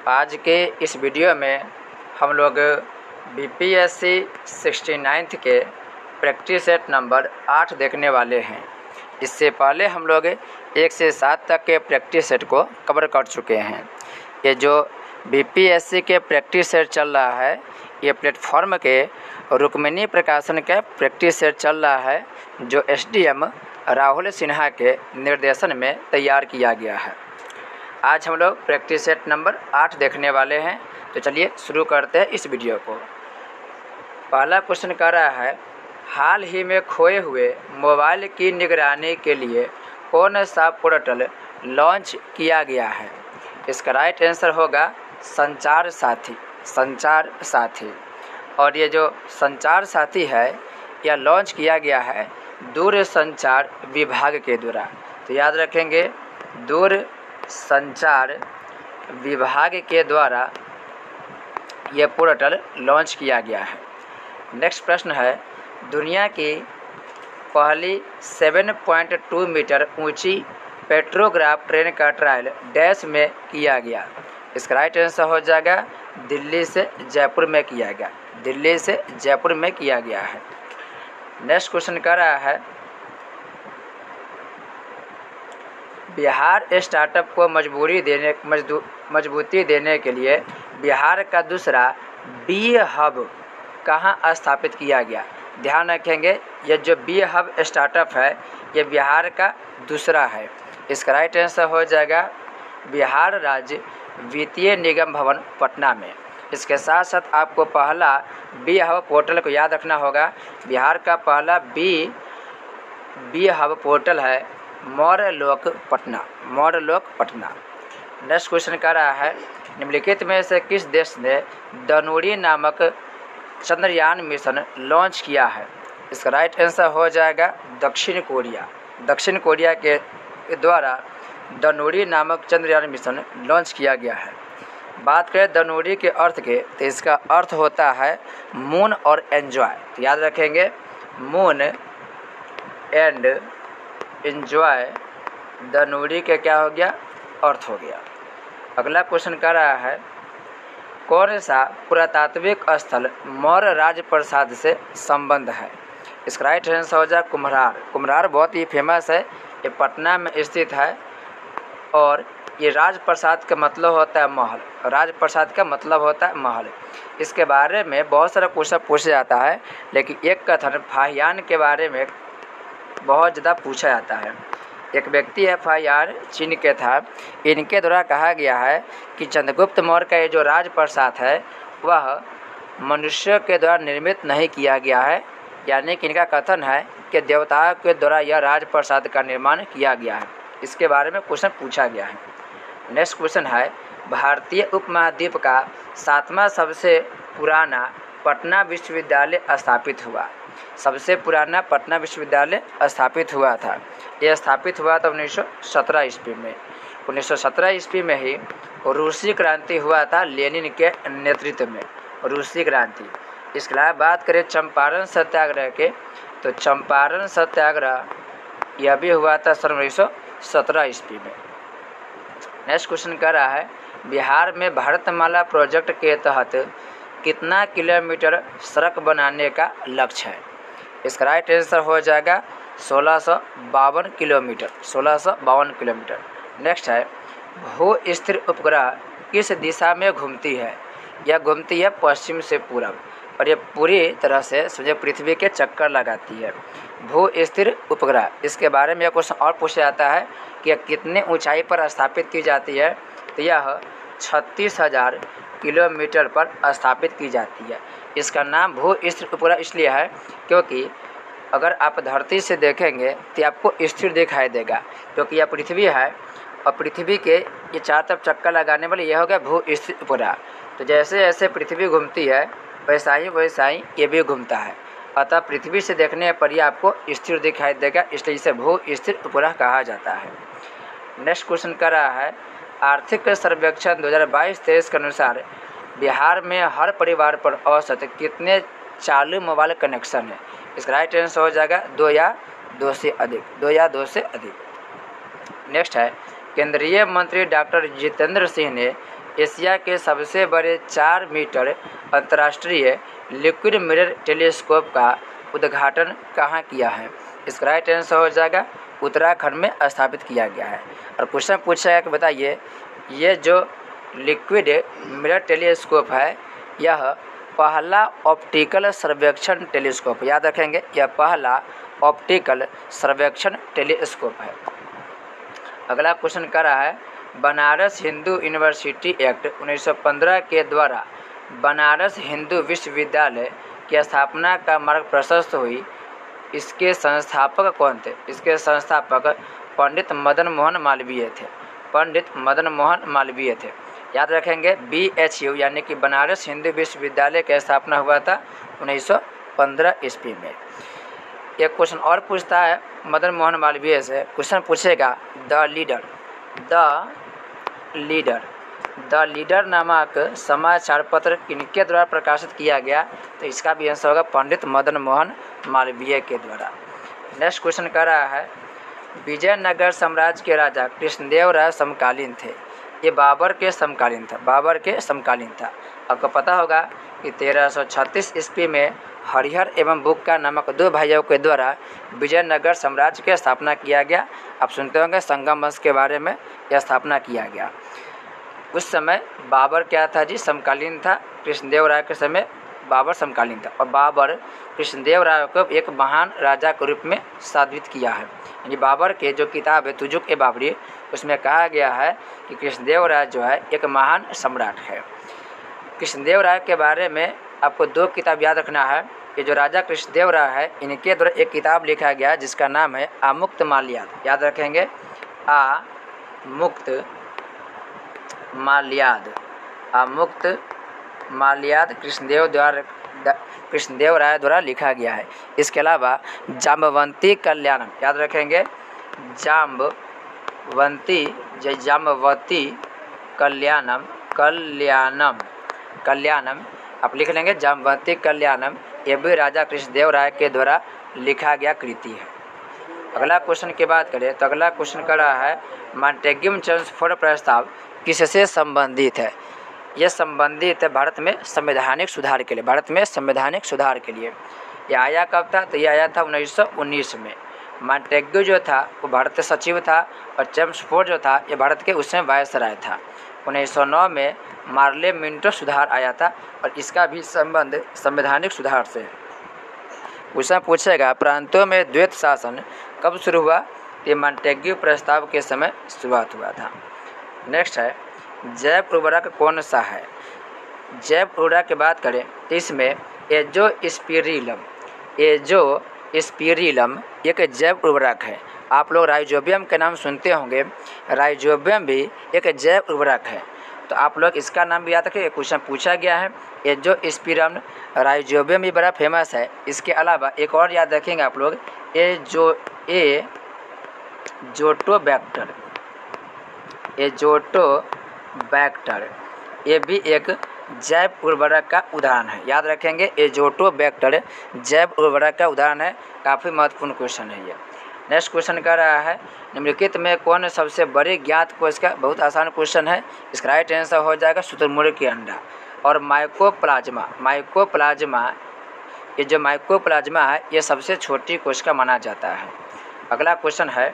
आज के इस वीडियो में हम लोग बीपीएससी 69th के प्रैक्टिस सेट नंबर 8 देखने वाले हैं। इससे पहले हम लोग 1 से 7 तक के प्रैक्टिस सेट को कवर कर चुके हैं। ये जो बीपीएससी के प्रैक्टिस सेट चल रहा है, ये प्लेटफॉर्म के रुक्मिणी प्रकाशन का प्रैक्टिस सेट चल रहा है, जो एसडीएम राहुल सिन्हा के निर्देशन में तैयार किया गया है। आज हम लोग प्रैक्टिस सेट नंबर 8 देखने वाले हैं। तो चलिए शुरू करते हैं इस वीडियो को। पहला क्वेश्चन कह रहा है, हाल ही में खोए हुए मोबाइल की निगरानी के लिए कौन सा पोर्टल लॉन्च किया गया है? इसका राइट आंसर होगा संचार साथी। संचार साथी। और ये जो संचार साथी है, यह लॉन्च किया गया है दूरसंचार विभाग के द्वारा। तो याद रखेंगे, दूर संचार विभाग के द्वारा यह पोर्टल लॉन्च किया गया है। नेक्स्ट प्रश्न है, दुनिया की पहली 7.2 मीटर ऊंची पेट्रोग्राफ ट्रेन का ट्रायल डैश में किया गया। इसका राइट आंसर हो जाएगा दिल्ली से जयपुर में किया गया। दिल्ली से जयपुर में किया गया है। नेक्स्ट क्वेश्चन कर रहा है, बिहार स्टार्टअप को मजबूती देने के लिए बिहार का दूसरा बी हब कहाँ स्थापित किया गया? ध्यान रखेंगे, ये जो बी हब स्टार्टअप है, ये बिहार का दूसरा है। इसका राइट आंसर हो जाएगा बिहार राज्य वित्तीय निगम भवन पटना में। इसके साथ साथ आपको पहला बी हब पोर्टल को याद रखना होगा। बिहार का पहला बी हब पोर्टल है मौर्यलोक पटना। मौर्यलोक पटना। नेक्स्ट क्वेश्चन कर रहा है, निम्नलिखित में से किस देश ने धनुरी नामक चंद्रयान मिशन लॉन्च किया है? इसका राइट आंसर हो जाएगा दक्षिण कोरिया। दक्षिण कोरिया के द्वारा धनुरी नामक चंद्रयान मिशन लॉन्च किया गया है। बात करें धनुरी के अर्थ के, तो इसका अर्थ होता है मून और एंजॉय। तो याद रखेंगे, मून एंड एंजॉय धनुरी के क्या हो गया? अर्थ हो गया। अगला क्वेश्चन कर रहा है, कौन सा पुरातात्विक स्थल मौर्य राजप्रसाद से संबंध है? इसका राइट आंसर हो जाए कुम्हरार। कुम्हरार बहुत ही फेमस है, ये पटना में स्थित है। और ये राजप्रसाद का मतलब होता है महल। राजप्रसाद का मतलब होता है महल। इसके बारे में बहुत सारा क्वेश्चन पूछा जाता है, लेकिन एक कथन फाहियान के बारे में बहुत ज़्यादा पूछा जाता है। एक व्यक्ति है फाहियान, चीन के था। इनके द्वारा कहा गया है कि चंद्रगुप्त मौर्य का ये जो राजप्रसाद है, वह मनुष्य के द्वारा निर्मित नहीं किया गया है। यानी कि इनका कथन है कि देवताओं के द्वारा यह राजप्रसाद का निर्माण किया गया है। इसके बारे में क्वेश्चन पूछा गया है। नेक्स्ट क्वेश्चन है, भारतीय उपमहाद्वीप का 7वां सबसे पुराना पटना विश्वविद्यालय स्थापित हुआ। सबसे पुराना पटना विश्वविद्यालय स्थापित हुआ था। यह स्थापित हुआ था 1917 ईस्वी में। 1917 ईस्वी में ही रूसी क्रांति हुआ था लेनिन के नेतृत्व में। रूसी क्रांति। इसके अलावा बात करें चंपारण सत्याग्रह के, तो चंपारण सत्याग्रह यह भी हुआ था सन 1917 ईस्वी में। नेक्स्ट क्वेश्चन कर रहा है, बिहार में भारतमाला प्रोजेक्ट के तहत कितना किलोमीटर सड़क बनाने का लक्ष्य है? इसका राइट आंसर हो जाएगा 1652 किलोमीटर। 1652 किलोमीटर। नेक्स्ट है, भू स्थिर उपग्रह किस दिशा में घूमती है? यह घूमती है पश्चिम से पूरब, और ये पूरी तरह से समझे पृथ्वी के चक्कर लगाती है। भू स्थिर उपग्रह, इसके बारे में यह क्वेश्चन और पूछा जाता है कि यह कितने ऊंचाई पर स्थापित की जाती है? तो यह 36,000 किलोमीटर पर स्थापित की जाती है। इसका नाम भू स्थिर उपग्रह इसलिए है क्योंकि अगर आप धरती से देखेंगे तो आपको स्थिर दिखाई देगा, क्योंकि यह पृथ्वी है और पृथ्वी के ये चारों तरफ चक्कर लगाने वाले यह हो गया भू स्थिर उपग्रह। तो जैसे जैसे पृथ्वी घूमती है, वैसा ही ये भी घूमता है। अतः पृथ्वी से देखने पर ये आपको स्थिर दिखाई देगा, इसलिए इसे भू स्थिर उपग्रह कहा जाता है। नेक्स्ट क्वेश्चन कर रहा है, आर्थिक सर्वेक्षण 2022-23 के अनुसार बिहार में हर परिवार पर औसत कितने चालू मोबाइल कनेक्शन है? इसका राइट आंसर हो जाएगा 2 या 2 से अधिक। 2 या 2 से अधिक। नेक्स्ट है, केंद्रीय मंत्री डॉक्टर जितेंद्र सिंह ने एशिया के सबसे बड़े 4 मीटर अंतर्राष्ट्रीय लिक्विड मिरर टेलीस्कोप का उद्घाटन कहाँ किया है? इसका राइट आंसर हो जाएगा उत्तराखंड में स्थापित किया गया है। और क्वेश्चन पूछा है कि बताइए ये जो लिक्विड मिरर टेलीस्कोप है यह पहला ऑप्टिकल सर्वेक्षण टेलीस्कोप, याद रखेंगे यह पहला ऑप्टिकल सर्वेक्षण टेलीस्कोप है। अगला क्वेश्चन कर रहा है बनारस हिंदू यूनिवर्सिटी एक्ट 1915 के द्वारा बनारस हिंदू विश्वविद्यालय की स्थापना का मार्ग प्रशस्त हुई। इसके संस्थापक कौन थे? इसके संस्थापक पंडित मदन मोहन मालवीय थे। पंडित मदन मोहन मालवीय थे। याद रखेंगे BHU यानी कि बनारस हिंदू विश्वविद्यालय की स्थापना हुआ था 1915 ईस्वी में। एक क्वेश्चन और पूछता है मदन मोहन मालवीय से, क्वेश्चन पूछेगा द लीडर नामक समाचार पत्र किनके द्वारा प्रकाशित किया गया? तो इसका भी आंसर होगा पंडित मदन मोहन मालवीय के द्वारा। नेक्स्ट क्वेश्चन कर रहा है विजयनगर साम्राज्य के राजा कृष्णदेव राय समकालीन थे। ये बाबर के समकालीन था। आपको पता होगा कि 1336 ईस्वी में हरिहर एवं बुक्का नामक 2 भाइयों के द्वारा विजयनगर साम्राज्य की स्थापना किया गया। आप सुनते होंगे संगम वंश के बारे में यह स्थापना किया गया। उस समय बाबर क्या था जी? समकालीन था। कृष्णदेव राय के समय बाबर समकालीन था और बाबर कृष्णदेव राय को एक महान राजा के रूप में साबित किया है। यानी बाबर के जो किताब है तुजुक ए बाबरी उसमें कहा गया है कि कृष्णदेव राय जो है एक महान सम्राट है। कृष्णदेव राय के बारे में आपको 2 किताब याद रखना है। ये जो राजा कृष्णदेव राय है इनके द्वारा एक किताब लिखा गया जिसका नाम है आमुक्त माल्याद। याद रखेंगे आमुक्त माल्याद कृष्णदेव राय द्वारा लिखा गया है। इसके अलावा जाम्बवंती कल्याणम, याद रखेंगे जाम्बवती कल्याणम आप लिख लेंगे जाम्बवती कल्याणम। ये भी राजा कृष्णदेव राय के द्वारा लिखा गया कृति है। अगला क्वेश्चन की बात करें तो अगला क्वेश्चन कर रहा है मॉन्टेग्यू चेम्सफोर्ड प्रस्ताव किससे संबंधित है? यह संबंधित है भारत में संवैधानिक सुधार के लिए। यह आया कब था? तो यह आया था 1919 में। मॉन्टेग्यू जो था वो भारत सचिव था और चेम्सफोर्ड जो था ये भारत के उस समय वायसराय था। 1909 में मार्ले मिंटो सुधार आया था और इसका भी संबंध संवैधानिक सुधार से है। क्वेश्चन पूछेगा प्रांतों में द्वैत शासन कब शुरू हुआ? ये मॉन्टेग्यू प्रस्ताव के समय शुरुआत हुआ था। नेक्स्ट है जैव उर्वरक कौन सा है? जैव उर्वरक की बात करें तो इसमें एजोस्पिरिलम एक जैव उर्वरक है। आप लोग राइजोबियम के नाम सुनते होंगे। राइजोबियम भी एक जैव उर्वरक है। तो आप लोग इसका नाम भी याद रखिए, क्वेश्चन पूछा गया है। एजोस्पिरिलम राइजोबियम भी बड़ा फेमस है। इसके अलावा एक और याद रखेंगे आप लोग एजोटोबैक्टर ये भी एक जैव उर्वरक का उदाहरण है। याद रखेंगे एजोटोबैक्टर जैव उर्वरक का उदाहरण है। काफ़ी महत्वपूर्ण क्वेश्चन है ये। नेक्स्ट क्वेश्चन कर रहा है निम्नलिखित में कौन सबसे बड़े ज्ञात कोश का? बहुत आसान क्वेश्चन है। इसका राइट आंसर हो जाएगा शुतुरमुर्ग की अंडा। और माइकोप्लाज्मा ये जो माइकोप्लाज्मा है ये सबसे छोटी कोश का माना जाता है। अगला क्वेश्चन है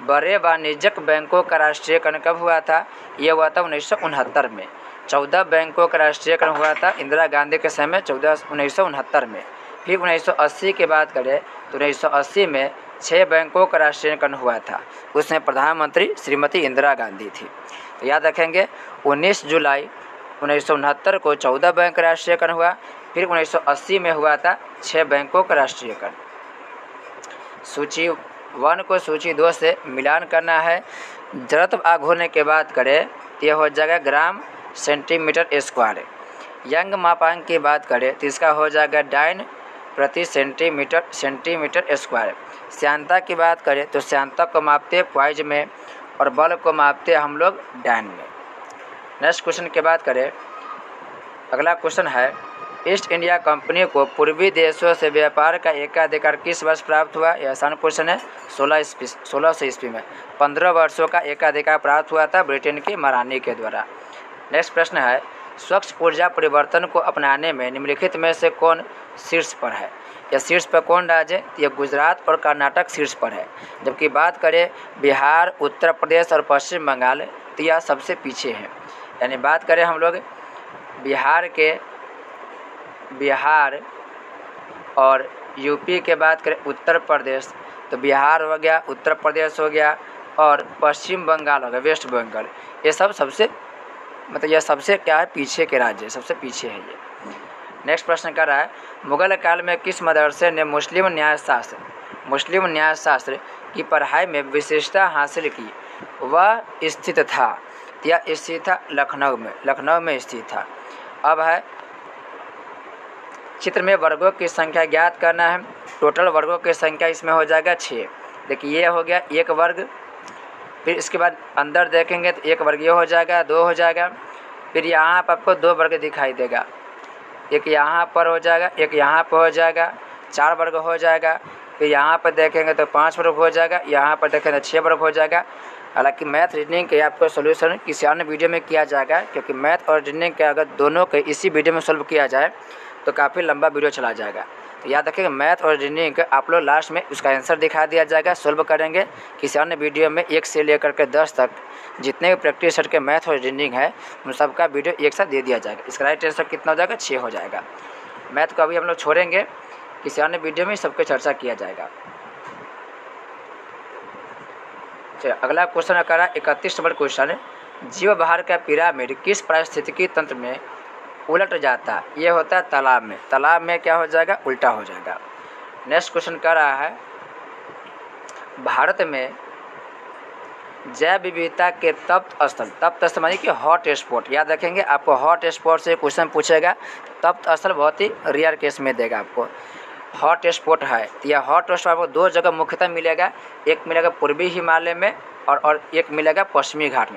बड़े वाणिज्यिक बैंकों का राष्ट्रीयकरण कब हुआ था? ये हुआ था 1969 में। 14 बैंकों का राष्ट्रीयकरण हुआ था इंदिरा गांधी के समय 1969 में। फिर 1980 की बात करें तो 1980 में 6 बैंकों का राष्ट्रीयकरण हुआ था। उसमें प्रधानमंत्री श्रीमती इंदिरा गांधी थी। तो याद रखेंगे 19 जुलाई 1969 को 14 बैंक का राष्ट्रीयकरण हुआ। फिर 1980 में हुआ था 6 बैंकों का राष्ट्रीयकरण। सूची 1 को सूची 2 से मिलान करना है। जड़त्व आग होने के बाद करें तो यह हो जाएगा ग्राम सेंटीमीटर स्क्वायर। यंग मापांक की बात करें तो इसका हो जाएगा डाइन प्रति सेंटीमीटर स्क्वायर। श्यानता की बात करें तो श्यानता को मापते पॉइज में और बल को मापते हम लोग डाइन में। नेक्स्ट क्वेश्चन की बात करें अगला क्वेश्चन है ईस्ट इंडिया कंपनी को पूर्वी देशों से व्यापार का एकाधिकार किस वर्ष प्राप्त हुआ? यह आसान क्वेश्चन है। 1600 ईस्वी में 15 वर्षों का एकाधिकार प्राप्त हुआ था ब्रिटेन की महारानी के द्वारा। नेक्स्ट प्रश्न है, स्वच्छ ऊर्जा परिवर्तन को अपनाने में निम्नलिखित में से कौन शीर्ष पर है? या शीर्ष पर कौन राज्य? ये गुजरात और कर्नाटक शीर्ष पर है। जबकि बात करें बिहार, उत्तर प्रदेश और पश्चिम बंगाल, तो यह सबसे पीछे है। यानी बात करें हम लोग बिहार और यूपी के बात करें उत्तर प्रदेश, तो बिहार हो गया, उत्तर प्रदेश हो गया और पश्चिम बंगाल हो गया, वेस्ट बंगाल, ये सब सबसे यह सबसे क्या है, पीछे के राज्य, सबसे पीछे है ये। नेक्स्ट प्रश्न कर रहा है, मुगल काल में किस मदरसे ने मुस्लिम न्यायशास्त्र की पढ़ाई में विशेषता हासिल की? वह स्थित था, यह स्थित था लखनऊ में स्थित था। अब है चित्र में वर्गों की संख्या ज्ञात करना है। टोटल वर्गों की संख्या इसमें हो जाएगा 6। देखिए ये हो गया एक वर्ग, फिर इसके बाद अंदर देखेंगे तो एक वर्ग ये हो जाएगा, 2 हो जाएगा, फिर यहाँ पर आपको 2 वर्ग दिखाई देगा, एक यहाँ पर हो जाएगा, एक यहाँ पर हो जाएगा, 4 वर्ग हो जाएगा, फिर यहाँ पर देखेंगे तो 5 वर्ग हो जाएगा, यहाँ पर देखेंगे तो 6 वर्ग हो जाएगा। हालांकि मैथ रीजनिंग के आपको सोल्यूशन किसी अन्य वीडियो में किया जाएगा, क्योंकि मैथ और रीजनिंग के अगर दोनों के इसी वीडियो में सॉल्व किया जाए तो काफ़ी लंबा वीडियो चला जाएगा। तो याद रखिएगा मैथ और रीजनिंग आप लोग लास्ट में उसका आंसर दिखा दिया जाएगा, सोल्व करेंगे। किसी अन्य वीडियो में 1 से लेकर के 10 तक जितने भी प्रैक्टिस सेट के मैथ और रीजनिंग है उन सबका वीडियो एक साथ दे दिया जाएगा। इसका राइट आंसर कितना हो जाएगा? 6 हो जाएगा। मैथ को अभी हम लोग छोड़ेंगे, किसी अन्य वीडियो में सबको चर्चा किया जाएगा। चलिए अगला क्वेश्चन करा 31 नंबर क्वेश्चन, जीव बाहर का पिरामिड किस पारिस्थितिकी तंत्र में उलट जाता? ये होता है तालाब में। तालाब में क्या हो जाएगा? उल्टा हो जाएगा। नेक्स्ट क्वेश्चन कर रहा है, भारत में जैव विविधता के तप्त स्थल मानिए कि हॉट स्पॉट, याद रखेंगे आपको हॉट स्पॉट से क्वेश्चन पूछेगा। तप्त स्थल बहुत ही रेयर केस में देगा आपको। हॉट स्पॉट है, तो यह हॉट स्पॉट आपको 2 जगह मुख्यतः मिलेगा, एक मिलेगा पूर्वी हिमालय में और एक मिलेगा पश्चिमी घाट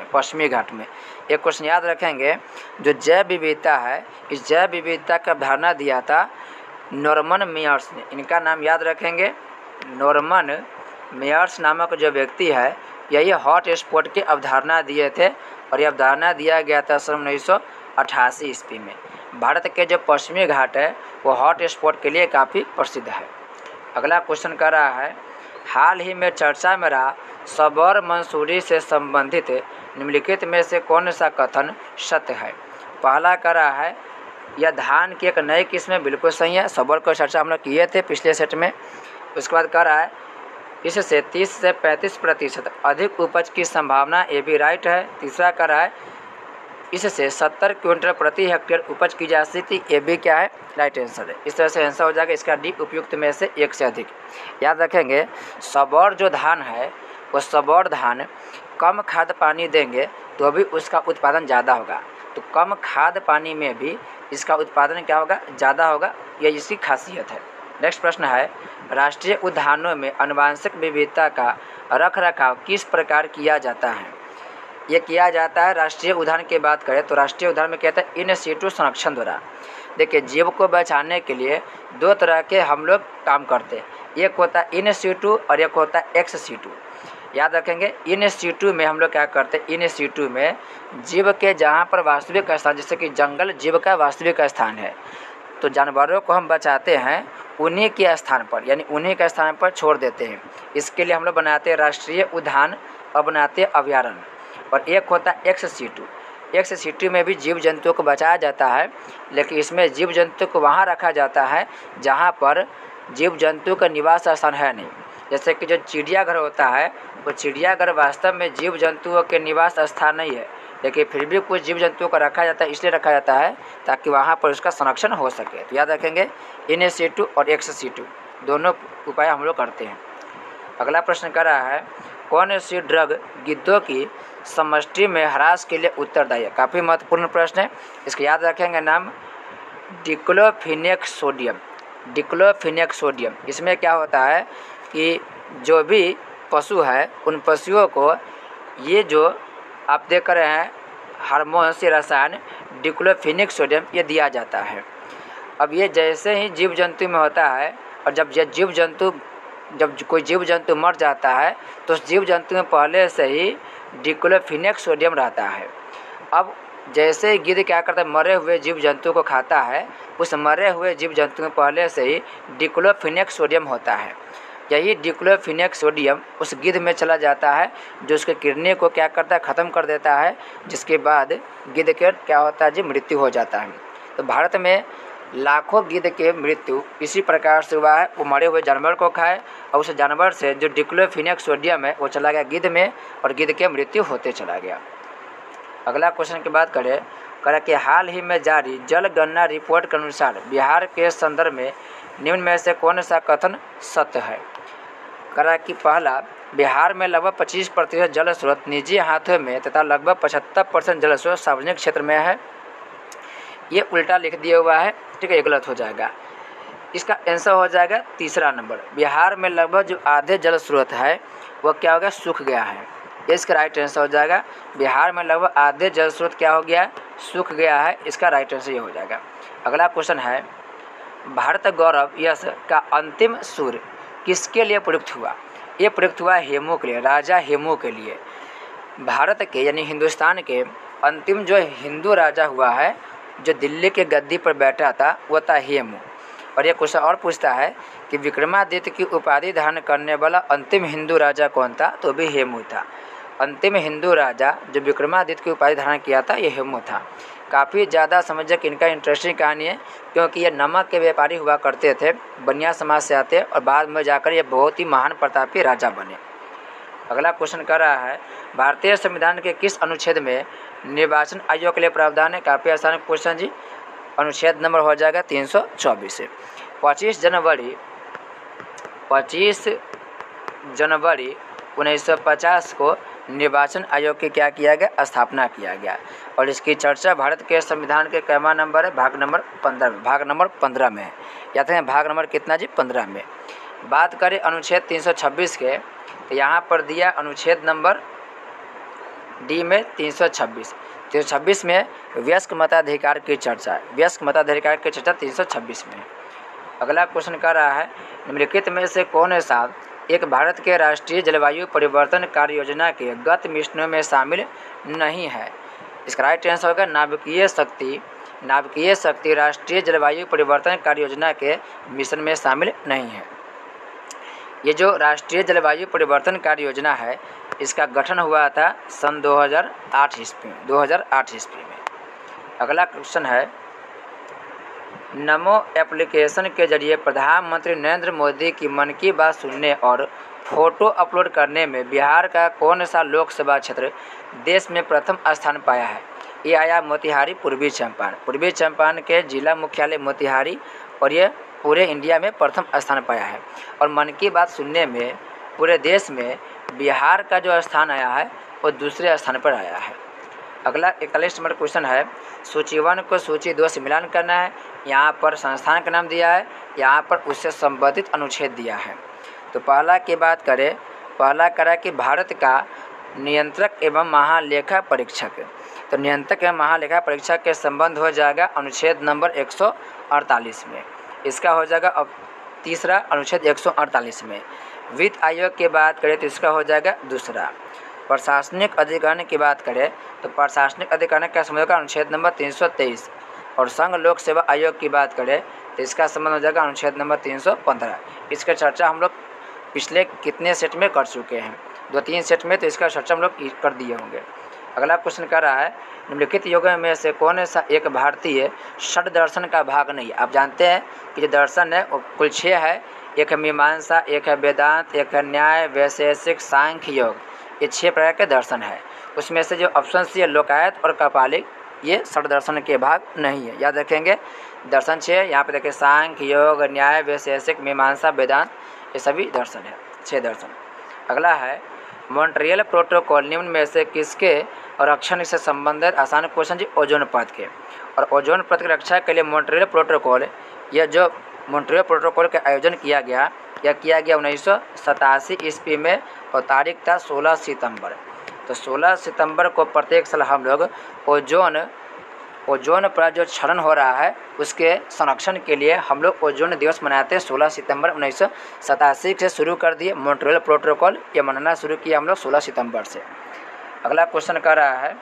में। एक क्वेश्चन याद रखेंगे, जो जैव विविधता है, इस जैव विविधता का अवधारणा दिया था नॉर्मन मेयर्स ने। इनका नाम याद रखेंगे, नॉर्मन मेयर्स नामक जो व्यक्ति है यही हॉट स्पॉट की अवधारणा दिए थे, और यह अवधारणा दिया गया था सन 1988 ईस्वी में। भारत के जो पश्चिमी घाट है वो हॉट स्पॉट के लिए काफ़ी प्रसिद्ध है। अगला क्वेश्चन कर रहा है, हाल ही में चर्चा में रहा सबौर मंसूरी से संबंधित निम्नलिखित में से कौन सा कथन सत्य है? पहला कर रहा है, यह धान की एक नई किस्म है, बिल्कुल सही है। सबौर की चर्चा हम लोग किए थे पिछले सेट में। उसके बाद कर रहा है, इससे 30 से 35% अधिक उपज की संभावना, ये भी राइट है। तीसरा कर रहा है, इससे 70 क्विंटल प्रति हेक्टेयर उपज की जा सकती, ये भी क्या है? राइट आंसर है। इस तरह से आंसर हो जाएगा इसका डी उपयुक्त में से 1 से अधिक। याद रखेंगे सबौर जो धान है वो सबौर धान कम खाद पानी देंगे तो भी उसका उत्पादन ज़्यादा होगा, तो कम खाद पानी में भी इसका उत्पादन क्या होगा? ज़्यादा होगा, यह इसकी खासियत है। नेक्स्ट प्रश्न है, राष्ट्रीय उद्यानों में आनुवंशिक विविधता का रखरखाव किस प्रकार किया जाता है? ये किया जाता है, राष्ट्रीय उद्यान की बात करें तो राष्ट्रीय उद्यान में कहते हैं इन सीटू संरक्षण द्वारा। देखिए जीव को बचाने के लिए 2 तरह के हम लोग काम करते हैं, एक होता है इन सीटू और एक होता है एक्स सीटू। याद रखेंगे इन सीटू में हम लोग क्या करते हैं, इन सीटू में जीव के जहाँ पर वास्तविक स्थान, जैसे कि जंगल जीव का वास्तविक स्थान है, तो जानवरों को हम बचाते हैं उन्हीं के स्थान पर, यानी उन्हीं के स्थान पर छोड़ देते हैं। इसके लिए हम लोग बनाते हैं राष्ट्रीय उद्यान और बनाते हैं अभयारण्य। और एक होता है एक्स सीटू। एक्स सीटू में भी जीव जंतुओं को बचाया जाता है, लेकिन इसमें जीव जंतु को वहाँ रखा जाता है जहाँ पर जीव जंतु का निवास स्थान है नहीं। जैसे कि जो चिड़ियाघर होता है वो चिड़ियाघर वास्तव में जीव जंतुओं के निवास स्थान नहीं है, लेकिन फिर भी कुछ जीव जंतुओं का रखा जाता है, इसलिए रखा जाता है ताकि वहाँ पर उसका संरक्षण हो सके। तो याद रखेंगे इन सीटू और एक्स सीटू दोनों उपाय हम लोग करते हैं। अगला प्रश्न कर रहा है, कौन सी ड्रग गिद्धों की समष्टि में ह्रास के लिए उत्तरदायी है? काफ़ी महत्वपूर्ण प्रश्न है, इसको याद रखेंगे नाम डिक्लोफिनेक सोडियम। इसमें क्या होता है कि जो भी पशु है उन पशुओं को ये जो आप देख रहे हैं हार्मोन से रसायन डिक्लोफिनेक सोडियम ये दिया जाता है। अब ये जैसे ही जीव जंतु में होता है, और जब कोई जीव जंतु मर जाता है तो उस जीव जंतु में पहले से ही डिक्लोफिनेक सोडियम रहता है। अब जैसे गिद्ध क्या करता है, मरे हुए जीव जंतु को खाता है, उस मरे हुए जीव जंतु में पहले से ही डिक्लोफिनेक सोडियम होता है। यही डिक्लोफिनेक सोडियम उस गिद्ध में चला जाता है, जो उसके किडनी को क्या करता है, ख़त्म कर देता है, जिसके बाद गिद्ध के क्या होता है जी, मृत्यु हो जाता है। तो भारत में लाखों गिद्ध के मृत्यु इसी प्रकार से हुआ है। वो मरे हुए जानवर को खाए और उस जानवर से जो डिक्लोफिनेक सोडियम है वो चला गया गिद्ध में और गिद्ध के मृत्यु होते चला गया। अगला क्वेश्चन की बात करें कि हाल ही में जारी जनगणना रिपोर्ट के अनुसार बिहार के संदर्भ में निम्न में से कौन सा कथन सत्य है। करा कि पहला, बिहार में लगभग 25% जल स्रोत निजी हाथों में तथा लगभग 75% जल स्रोत सार्वजनिक क्षेत्र में है। ये उल्टा लिख दिया हुआ है, ठीक है, ये गलत हो जाएगा। इसका आंसर हो जाएगा तीसरा नंबर। बिहार में लगभग जो आधे जल स्रोत है वह क्या हो गया, सूख गया है। इसका राइट आंसर हो जाएगा बिहार में लगभग आधे जल स्रोत क्या हो गया है, सूख गया है। इसका राइट आंसर ये हो जाएगा। अगला क्वेश्चन है, भारत गौरव यश का अंतिम सूर किसके लिए प्रयुक्त हुआ। ये प्रयुक्त हुआ हेमू के लिए, राजा हेमू के लिए। भारत के यानी हिंदुस्तान के अंतिम जो हिंदू राजा हुआ है, जो दिल्ली के गद्दी पर बैठा था, वह था हेमू। और ये क्वेश्चन और पूछता है कि विक्रमादित्य की उपाधि धारण करने वाला अंतिम हिंदू राजा कौन था, तो भी हेमू था। अंतिम हिंदू राजा जो विक्रमादित्य की उपाधि धारण किया था, ये हेमू था। काफ़ी ज़्यादा समझे कि इनका इंटरेस्टिंग कहानी है, क्योंकि ये नमक के व्यापारी हुआ करते थे, बनिया समाज से आते और बाद में जाकर ये बहुत ही महान प्रतापी राजा बने। अगला क्वेश्चन कर रहा है, भारतीय संविधान के किस अनुच्छेद में निर्वाचन आयोग के लिए प्रावधान है। काफ़ी आसान क्वेश्चन जी। अनुच्छेद नंबर हो जाएगा 324। 25 जनवरी 1950 को निर्वाचन आयोग की क्या किया गया, स्थापना किया गया। और इसकी चर्चा भारत के संविधान के कैमा नंबर है, भाग नंबर 15 में है। याद है भाग नंबर कितना जी, 15 में। बात करें अनुच्छेद 326 के, तो यहाँ पर दिया अनुच्छेद नंबर डी में 326 में वयस्क मताधिकार की चर्चा है। वयस्क मताधिकार की चर्चा 326 में। अगला क्वेश्चन कर रहा है, निम्नलिखित में से कौन सा एक भारत के राष्ट्रीय जलवायु परिवर्तन कार्य योजना के गत मिशनों में शामिल नहीं है। इसका राइट आंसर होगा नाभिकीय शक्ति राष्ट्रीय जलवायु परिवर्तन कार्य योजना के मिशन में शामिल नहीं है। ये जो राष्ट्रीय जलवायु परिवर्तन कार्य योजना है, इसका गठन हुआ था सन 2008 ईस्वी में। अगला क्वेश्चन है, नमो एप्लीकेशन के जरिए प्रधानमंत्री नरेंद्र मोदी की मन की बात सुनने और फोटो अपलोड करने में बिहार का कौन सा लोकसभा क्षेत्र देश में प्रथम स्थान पाया है। ये आया मोतिहारी, पूर्वी चंपारण के जिला मुख्यालय मोतिहारी, और ये पूरे इंडिया में प्रथम स्थान पाया है। और मन की बात सुनने में पूरे देश में बिहार का जो स्थान आया है वो दूसरे स्थान पर आया है। अगला 41 नंबर क्वेश्चन है, सूची 1 को सूची 2 से मिलान करना है। यहाँ पर संस्थान का नाम दिया है, यहाँ पर उससे संबंधित अनुच्छेद दिया है। तो पहला की बात करें, पहला करा कि भारत का नियंत्रक एवं महालेखा परीक्षक। तो नियंत्रक एवं महालेखा परीक्षक के संबंध हो जाएगा अनुच्छेद नंबर 148 में। इसका हो जाएगा अब तीसरा अनुच्छेद 148 में। वित्त आयोग की बात करें तो इसका हो जाएगा दूसरा। प्रशासनिक अधिकरण की बात करें तो प्रशासनिक अधिकरण का संबंध होगा अनुच्छेद नंबर 323। और संघ लोक सेवा आयोग की बात करें तो इसका संबंध हो जाएगा अनुच्छेद नंबर 315। इसका चर्चा हम लोग पिछले कितने सेट में कर चुके हैं, 2-3 सेट में, तो इसका चर्चा हम लोग कर दिए होंगे। अगला क्वेश्चन कर रहा है, निम्नलिखित योगों में से कौन सा एक भारतीय षड दर्शन का भाग नहीं। आप जानते हैं कि जो दर्शन है वो कुल 6 है। एक है मीमांसा, एक है वेदांत, एक है न्याय, वैशेषिक, सांख्य, योग। ये 6 प्रकार के दर्शन है। उसमें से जो ऑप्शन सी है लोकायत और कपालिक, ये षड दर्शन के भाग नहीं है। याद रखेंगे, दर्शन 6 यहाँ पे देखिए, सांख्य, योग, न्याय, वैशेषिक, मीमांसा, वेदांत, ये सभी दर्शन है, 6 दर्शन। अगला है, मॉन्ट्रियल प्रोटोकॉल निम्न में से किसके रक्षण से संबंधित। आसान क्वेश्चन जी, ओजोन परत के। और ओजोन परत की रक्षा के लिए मॉन्ट्रियल प्रोटोकॉल, यह जो मॉन्ट्रियल प्रोटोकॉल का आयोजन किया गया, 1987 ईस्वी में, और तारीख था 16 सितंबर। तो 16 सितंबर को प्रत्येक साल हम लोग ओजोन पर जो क्षरण हो रहा है उसके संरक्षण के लिए हम लोग ओजोन दिवस मनाते हैं। 16 सितंबर 1987 से शुरू कर दिए मॉन्ट्रियल प्रोटोकॉल, ये मनाना शुरू किया हम लोग 16 सितंबर से। अगला क्वेश्चन कर रहा है,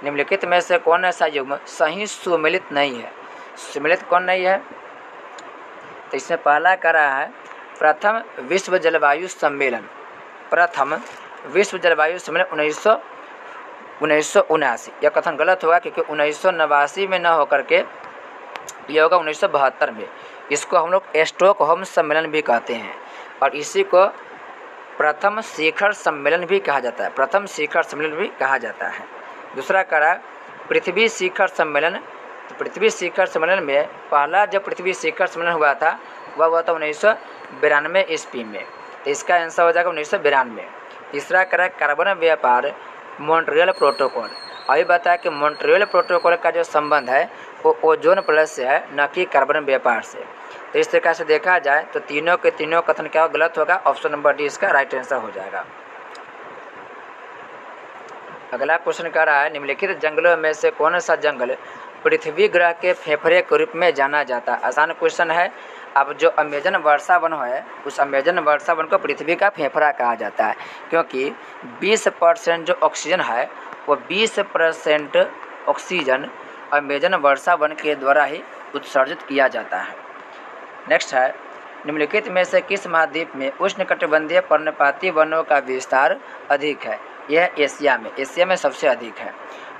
निम्नलिखित में से कौन ऐसा युग्म सही सुमेलित नहीं है? सुमेलित कौन नहीं है? तो इसमें पहला कह रहा है प्रथम विश्व जलवायु सम्मेलन। प्रथम विश्व जलवायु सम्मेलन 1979। यह कथन गलत होगा क्योंकि 1989 में न होकर के यह होगा 1972 में। इसको हम लोग स्टॉकहोम सम्मेलन भी कहते हैं और इसी को प्रथम शिखर सम्मेलन भी कहा जाता है। प्रथम शिखर सम्मेलन भी कहा जाता है। दूसरा करा पृथ्वी शिखर सम्मेलन। तो पृथ्वी शिखर सम्मेलन में पहला जब पृथ्वी शिखर सम्मेलन हुआ था वह हुआ था 1992 ईस्वी में। तो इसका आंसर हो जाएगा 1992। तीसरा करा कार्बन व्यापार मॉन्ट्रियल प्रोटोकॉल। अभी बताया कि मॉन्ट्रियल प्रोटोकॉल का जो संबंध है वो ओजोन प्लस से है, न कि कार्बन व्यापार से। तो इस तरीके से देखा जाए तो तीनों के तीनों कथन क्या गलत होगा? ऑप्शन नंबर डी इसका राइट आंसर हो जाएगा। अगला क्वेश्चन कह रहा है निम्नलिखित जंगलों में से कौन सा जंगल पृथ्वी ग्रह के फेफड़े के रूप में जाना जाता है? आसान क्वेश्चन है। अब जो अमेजन वर्षा वन है उस अमेजन वर्षा वन को पृथ्वी का फेफड़ा कहा जाता है क्योंकि 20% जो ऑक्सीजन है वो 20% ऑक्सीजन अमेजन वर्षा वन के द्वारा ही उत्सर्जित किया जाता है। नेक्स्ट है निम्नलिखित में से किस महाद्वीप में उष्णकटिबंधीय पर्णपाती वनों का विस्तार अधिक है? यह एशिया में। एशिया में सबसे अधिक है।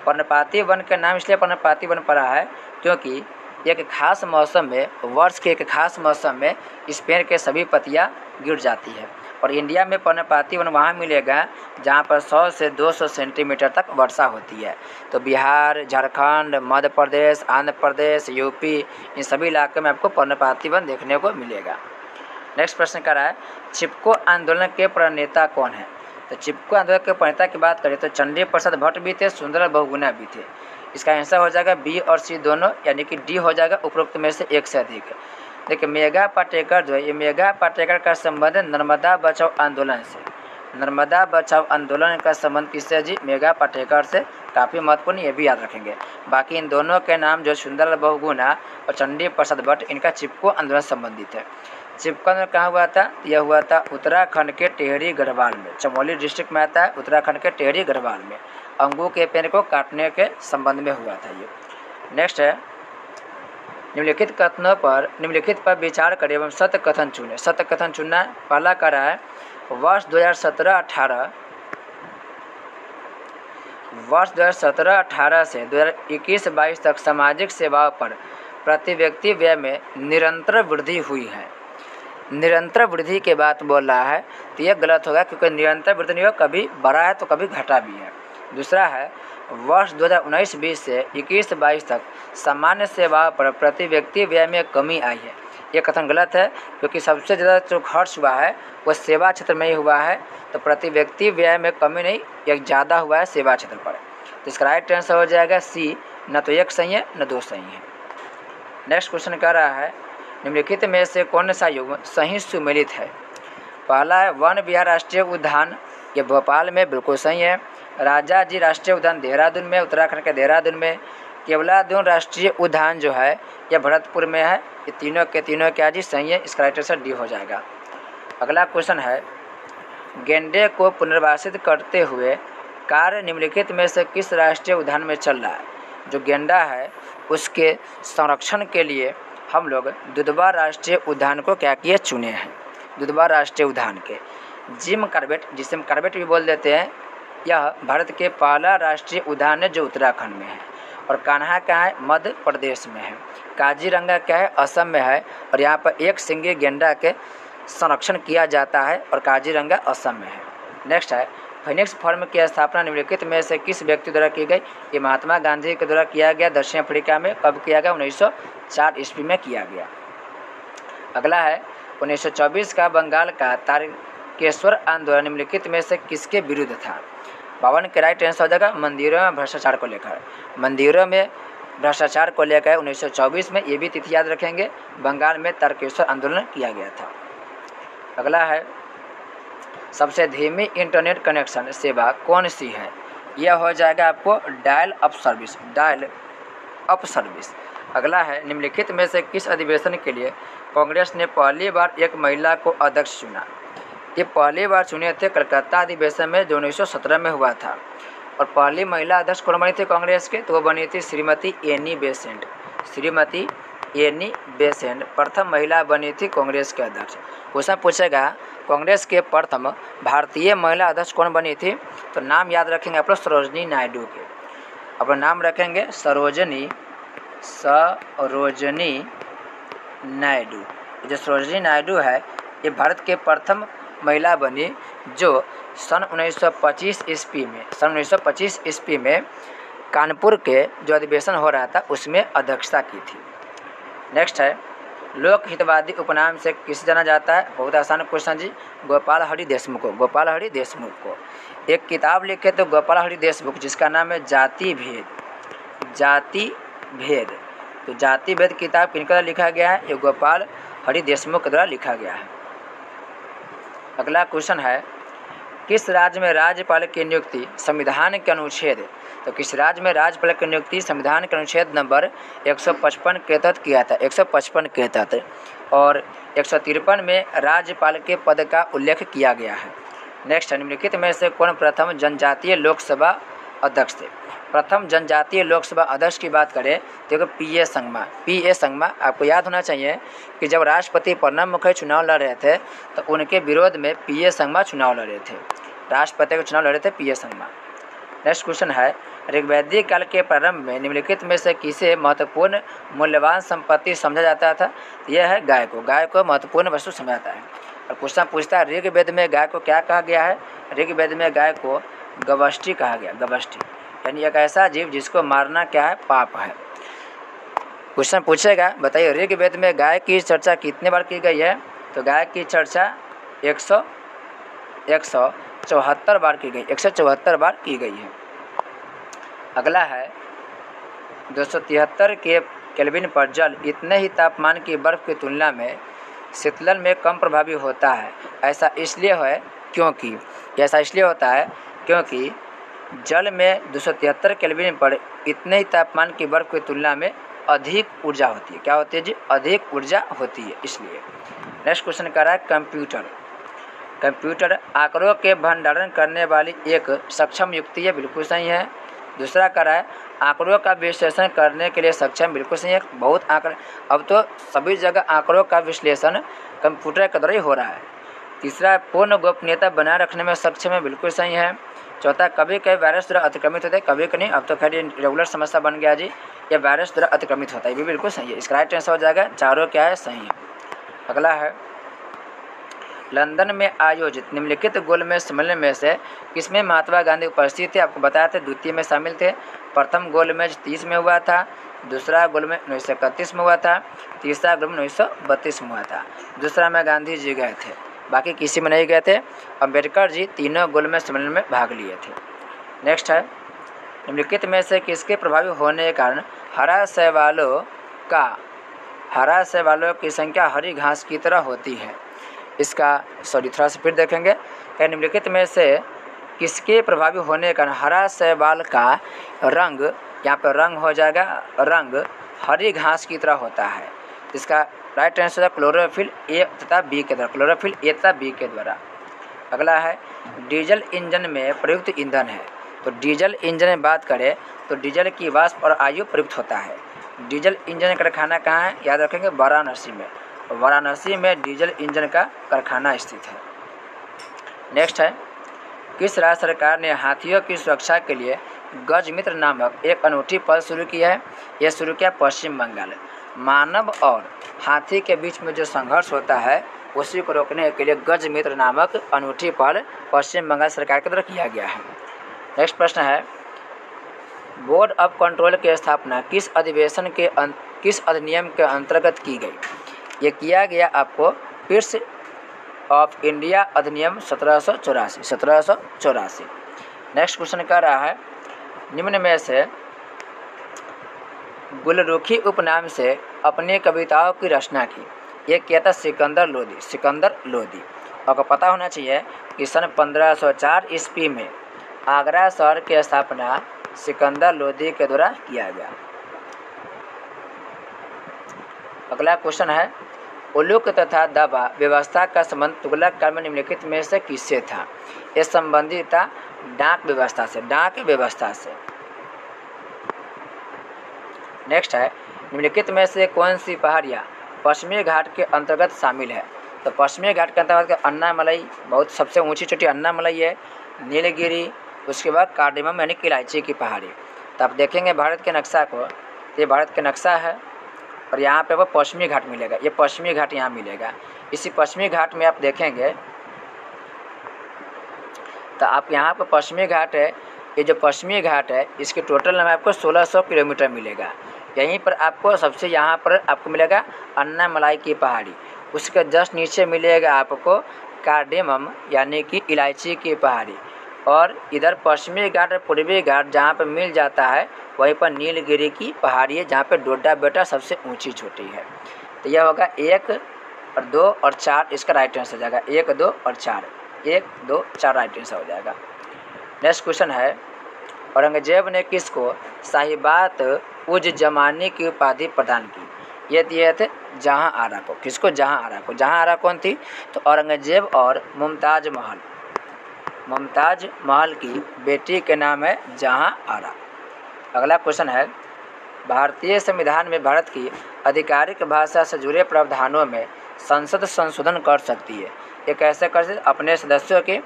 पर्णपाती वन का नाम इसलिए पर्णपाती वन पड़ा है क्योंकि एक खास मौसम में, वर्ष के एक खास मौसम में इस पेड़ के सभी पत्तियां गिर जाती है और इंडिया में पर्णपाती वन वहाँ मिलेगा जहाँ पर 100 से 200 सेंटीमीटर तक वर्षा होती है। तो बिहार, झारखंड, मध्य प्रदेश, आंध्र प्रदेश, यूपी, इन सभी इलाकों में आपको पर्णपाती वन देखने को मिलेगा। नेक्स्ट प्रश्न कर रहा है चिपको आंदोलन के प्रणेता कौन है? तो चिपको आंदोलन के प्रणेता की बात करें तो चंडी प्रसाद भट्ट भी थे, सुंदरलाल बहुगुणा भी थे। इसका आंसर हो जाएगा बी और सी दोनों, यानी कि डी हो जाएगा उपरोक्त में से एक से अधिक। देखिए मेघा पाटेकर जो है, ये मेघा पाटेकर का संबंध नर्मदा बचाओ आंदोलन से। नर्मदा बचाओ आंदोलन का संबंध किससे जी? मेघा पाटेकर से। काफ़ी महत्वपूर्ण, ये भी याद रखेंगे। बाकी इन दोनों के नाम जो सुंदरलाल बहुगुणा और चंडी प्रसाद भट्ट, इनका चिपको आंदोलन संबंधित है। चिपको आंदोलन कहाँ हुआ था? यह हुआ था उत्तराखंड के टेहरी गढ़वाल में। चमोली डिस्ट्रिक्ट में आता है, उत्तराखंड के टेहरी गढ़वाल में। अंगूर के पेड़ को काटने के संबंध में हुआ था ये। नेक्स्ट है निम्नलिखित कथनों पर विचार करें एवं सत्य कथन चुने। सत्य कथन चुनना पहला कर रहा है वर्ष 2017-18 से 2021-22 तक सामाजिक सेवाओं पर प्रति व्यक्ति व्यय में निरंतर वृद्धि हुई है। निरंतर वृद्धि के बात बोल रहा है तो यह गलत होगा क्योंकि निरंतर वृद्धि नहीं हो, कभी बढ़ा है तो कभी घटा भी है। दूसरा है वर्ष 2019-20 से 21-22 तक सामान्य सेवा पर प्रति व्यक्ति व्यय में कमी आई है। ये कथन गलत है क्योंकि सबसे ज़्यादा जो खर्च हुआ है वो सेवा क्षेत्र में ही हुआ है। तो प्रति व्यक्ति व्यय में कमी नहीं, एक ज़्यादा हुआ है सेवा क्षेत्र पर। तो इसका राइट आंसर हो जाएगा सी। न तो एक सही है न दो सही है। नेक्स्ट क्वेश्चन कह रहा है निम्नलिखित में से कौन सा युग्म सही सुमेलित है? पहला है वन विहार राष्ट्रीय उद्यान, ये भोपाल में, बिल्कुल सही है। राजा जी राष्ट्रीय उद्यान देहरादून में, उत्तराखंड के देहरादून में। केवलादेव राष्ट्रीय उद्यान जो है यह भरतपुर में है। ये तीनों के तीनों क्या जी सही है। इसका राइट आंसर डी हो जाएगा। अगला क्वेश्चन है गेंडे को पुनर्वासित करते हुए कार्य निम्नलिखित में से किस राष्ट्रीय उद्यान में चल रहा है? जो गेंडा है उसके संरक्षण के लिए हम लोग दुधवा राष्ट्रीय उद्यान को क्या किए? चुने हैं। दुधवा राष्ट्रीय उद्यान के जिम कॉर्बेट, जिसे हम कॉर्बेट भी बोल देते हैं, यह भारत के पहला राष्ट्रीय उद्यान है जो उत्तराखंड में है। और कान्हा कहाँ है? मध्य प्रदेश में है। काजीरंगा क्या है? असम में है। और यहाँ पर एक सिंगी गेंडा के संरक्षण किया जाता है और काजीरंगा असम में है। नेक्स्ट है फिनिक्स फर्म की स्थापना निम्नलिखित में से किस व्यक्ति द्वारा की गई? ये महात्मा गांधी के द्वारा किया गया। दक्षिण अफ्रीका में कब किया गया? 1904 ईस्वी में किया गया। अगला है 1924 का बंगाल का तारकेश्वर आंदोलन निम्नलिखित में से किसके विरुद्ध था? 52 के राइट आंसर हो जाएगा मंदिरों में भ्रष्टाचार को लेकर। मंदिरों में भ्रष्टाचार को लेकर 1924 में, ये भी तिथि याद रखेंगे, बंगाल में तारकेश्वर आंदोलन किया गया था। अगला है सबसे धीमी इंटरनेट कनेक्शन सेवा कौन सी है? यह हो जाएगा आपको dial up service. Dial up service. अगला है निम्नलिखित में से किस अधिवेशन के लिए कांग्रेस ने पहली बार एक महिला को अध्यक्ष चुना? ये पहली बार चुने थे कलकत्ता अधिवेशन में जो 1917 में हुआ था। और पहली महिला अध्यक्ष कौन बनी थी कांग्रेस के, तो वो बनी थी Shrimati Annie Besant. Shrimati Annie Besant प्रथम महिला बनी थी कांग्रेस के अध्यक्ष। क्वेश्चन पूछेगा कांग्रेस के प्रथम भारतीय महिला अध्यक्ष कौन बनी थी, तो नाम याद रखेंगे आप लोग सरोजनी नायडू के। अपना नाम रखेंगे सरोजनी नायडू। जो सरोजनी नायडू है ये भारत के प्रथम महिला बनी जो सन 1925 ईस्वी में कानपुर के जो अधिवेशन हो रहा था उसमें अध्यक्षता की थी। नेक्स्ट है लोक हितवादी उपनाम से किसे जाना जाता है, बहुत आसान क्वेश्चन जी, गोपाल हरि देशमुख को। गोपाल हरि देशमुख को एक किताब लिखे तो गोपाल हरि देशमुख जिसका नाम है जाति भेद। तो जाति भेद किताब किनके द्वारा लिखा गया है, ये गोपाल हरि देशमुख के द्वारा लिखा गया है। अगला क्वेश्चन है किस राज्य में राज्यपाल की नियुक्ति संविधान के अनुच्छेद, तो किस राज्य में राज्यपाल की नियुक्ति संविधान के अनुच्छेद नंबर 155 के तहत किया था, 155 के तहत, और 153 में राज्यपाल के पद का उल्लेख किया गया है। नेक्स्ट निम्नलिखित में से कौन प्रथम जनजातीय लोकसभा अध्यक्ष थे। प्रथम जनजातीय लोकसभा अध्यक्ष की बात करें तो पी.ए. संगमा। आपको याद होना चाहिए कि जब राष्ट्रपति प्रणब मुखर्जी चुनाव लड़ रहे थे तो उनके विरोध में पी.ए. संगमा चुनाव लड़ रहे थे, राष्ट्रपति को चुनाव लड़ रहे थे पी.ए. संगमा। नेक्स्ट क्वेश्चन है ऋग्वैदिक काल के प्रारंभ में निम्नलिखित में से किसे महत्वपूर्ण मूल्यवान संपत्ति समझा जाता था, यह है गाय को। गाय को महत्वपूर्ण वस्तु समझा जाता है। और क्वेश्चन पूछता है ऋग्वेद में गाय को क्या कहा गया है, ऋग्वेद में गाय को गवष्टि कहा गया। गवष्टि यानी एक ऐसा जीव जिसको मारना क्या है, पाप है। क्वेश्चन पूछेगा बताइए ऋग्वेद में गाय की चर्चा कितने बार की गई है, तो गाय की चर्चा 174 बार की गई, 174 बार की गई है। अगला है 273 के केल्विन पर जल इतने ही तापमान की बर्फ़ की तुलना में शीतलन में कम प्रभावी होता है। ऐसा इसलिए होता है क्योंकि जल में 273 केल्विन पर इतने ही तापमान की बर्फ़ की तुलना में अधिक ऊर्जा होती है। क्या होती है जी, अधिक ऊर्जा होती है, इसलिए। नेक्स्ट क्वेश्चन कर रहा है कंप्यूटर आंकड़ों के भंडारण करने वाली एक सक्षम युक्ति है, बिल्कुल सही है। दूसरा कर रहा है आंकड़ों का विश्लेषण करने के लिए सक्षम, बिल्कुल सही है। बहुत आंकड़े, अब तो सभी जगह आंकड़ों का विश्लेषण कंप्यूटर के द्वारा ही हो रहा है। तीसरा पूर्ण गोपनीयता बनाए रखने में सक्षम है, बिल्कुल सही है। चौथा कभी कभी वायरस द्वारा अतिक्रमित होता है, कभी कभी, अब तो खैर रेगुलर समस्या बन गया जी, ये वायरस द्वारा अतिक्रमित होता है, ये भी बिल्कुल सही है। इसका राइट आंसर हो जाएगा चारों क्या है, सही है। अगला है लंदन में आयोजित निम्नलिखित गोलमेज सम्मेलन में से किसमें महात्मा गांधी उपस्थित थे, आपको बताया था द्वितीय में शामिल थे। प्रथम गोलमेज 30 में हुआ था, दूसरा गोलमेज 1931 में हुआ था, तीसरा गोलमेज 1932 में हुआ था। दूसरा में गांधी जी गए थे, बाकी किसी में नहीं गए थे। अम्बेडकर जी तीनों गोलमेज सम्मेलन में भाग लिए थे। नेक्स्ट है निम्नलिखित में से किसके प्रभावी होने के कारण हरा शैवालों की संख्या हरी घास की तरह होती है। इसका थोड़ा सा फिर देखेंगे कि निम्नलिखित में से किसके प्रभावी होने के कारण हरा शैवाल का रंग, यहाँ पर रंग हो जाएगा, रंग हरी घास की तरह होता है। इसका राइट आंसर है क्लोरोफिल ए तथा बी के द्वारा, क्लोरोफिल ए तथा बी के द्वारा। अगला है डीजल इंजन में प्रयुक्त ईंधन है, तो डीजल इंजन में बात करें तो डीजल की वाष्प और आयु प्रयुक्त होता है। डीजल इंजन का कारखाना कहाँ है, याद रखेंगे वाराणसी में। वाराणसी में डीजल इंजन का कारखाना स्थित है। नेक्स्ट है किस राज्य सरकार ने हाथियों की सुरक्षा के लिए गज मित्र नामक एक अनूठी पहल शुरू की है, यह शुरू किया पश्चिम बंगाल। मानव और हाथी के बीच में जो संघर्ष होता है उसी को रोकने के लिए गज मित्र नामक अनूठी पहल पश्चिम बंगाल सरकार के द्वारा किया गया है। नेक्स्ट प्रश्न है बोर्ड ऑफ कंट्रोल की स्थापना किस अधिनियम के अंतर्गत की गई, ये किया गया आपको पिर्स ऑफ इंडिया अधिनियम 1784। नेक्स्ट क्वेश्चन कर रहा है निम्न में से गुलरुखी उपनाम से अपनी कविताओं की रचना की, ये किया था सिकंदर लोदी। आपको पता होना चाहिए कि सन 1504 ईस्वी में आगरा शहर की स्थापना सिकंदर लोदी के द्वारा किया गया। अगला क्वेश्चन है उलूक तथा दबा व्यवस्था का संबंध तुगलक काल में निम्नलिखित में से किससे था, ये संबंधित था डाक व्यवस्था से, डाक व्यवस्था से। नेक्स्ट है, निम्नलिखित में से कौन सी पहाड़ियाँ पश्चिमी घाट के अंतर्गत शामिल है? तो पश्चिमी घाट के अंतर्गत अन्नामलई, बहुत सबसे ऊंची चोटी अन्नामलई है, नीलगिरी, उसके बाद कार्डेमम यानी कि इलायची की पहाड़ी। तो आप देखेंगे भारत के नक्शा को, ये भारत का नक्शा है और यहाँ पे वो पश्चिमी घाट मिलेगा, ये पश्चिमी घाट यहाँ मिलेगा। इसी पश्चिमी घाट में आप देखेंगे तो आप यहाँ पर पश्चिमी घाट है, ये जो पश्चिमी घाट है इसकी टोटल लंबाई आपको 1600 किलोमीटर मिलेगा। यहीं पर आपको सबसे यहाँ पर आपको मिलेगा अन्नामलाई की पहाड़ी, उसके जस्ट नीचे मिलेगा आपको कार्डेमम यानी कि इलायची की पहाड़ी, और इधर पश्चिमी घाट और पूर्वी घाट जहाँ पर मिल जाता है वहीं पर नीलगिरी की पहाड़ी है, जहाँ पर डोडा बेटा सबसे ऊंची चोटी है। तो यह होगा 1 और 2 और 4, इसका राइट आंसर हो जाएगा 1, 2 और 4, 1, 2, 4 राइट आंसर हो जाएगा। नेक्स्ट क्वेश्चन है, औरंगजेब ने किसको साहिबात उज जमानी की उपाधि प्रदान की? ये दिए थे जहाँ आरा को। किसको? जहाँ आरा को। जहाँ आरा कौन थी? तो औरंगजेब और मुमताज महल, मुमताज महल की बेटी के नाम है जहाँ आरा। अगला क्वेश्चन है, भारतीय संविधान में भारत की आधिकारिक भाषा से जुड़े प्रावधानों में संसद संशोधन कर सकती है। ये कैसे कर सकती है? अपने सदस्यों के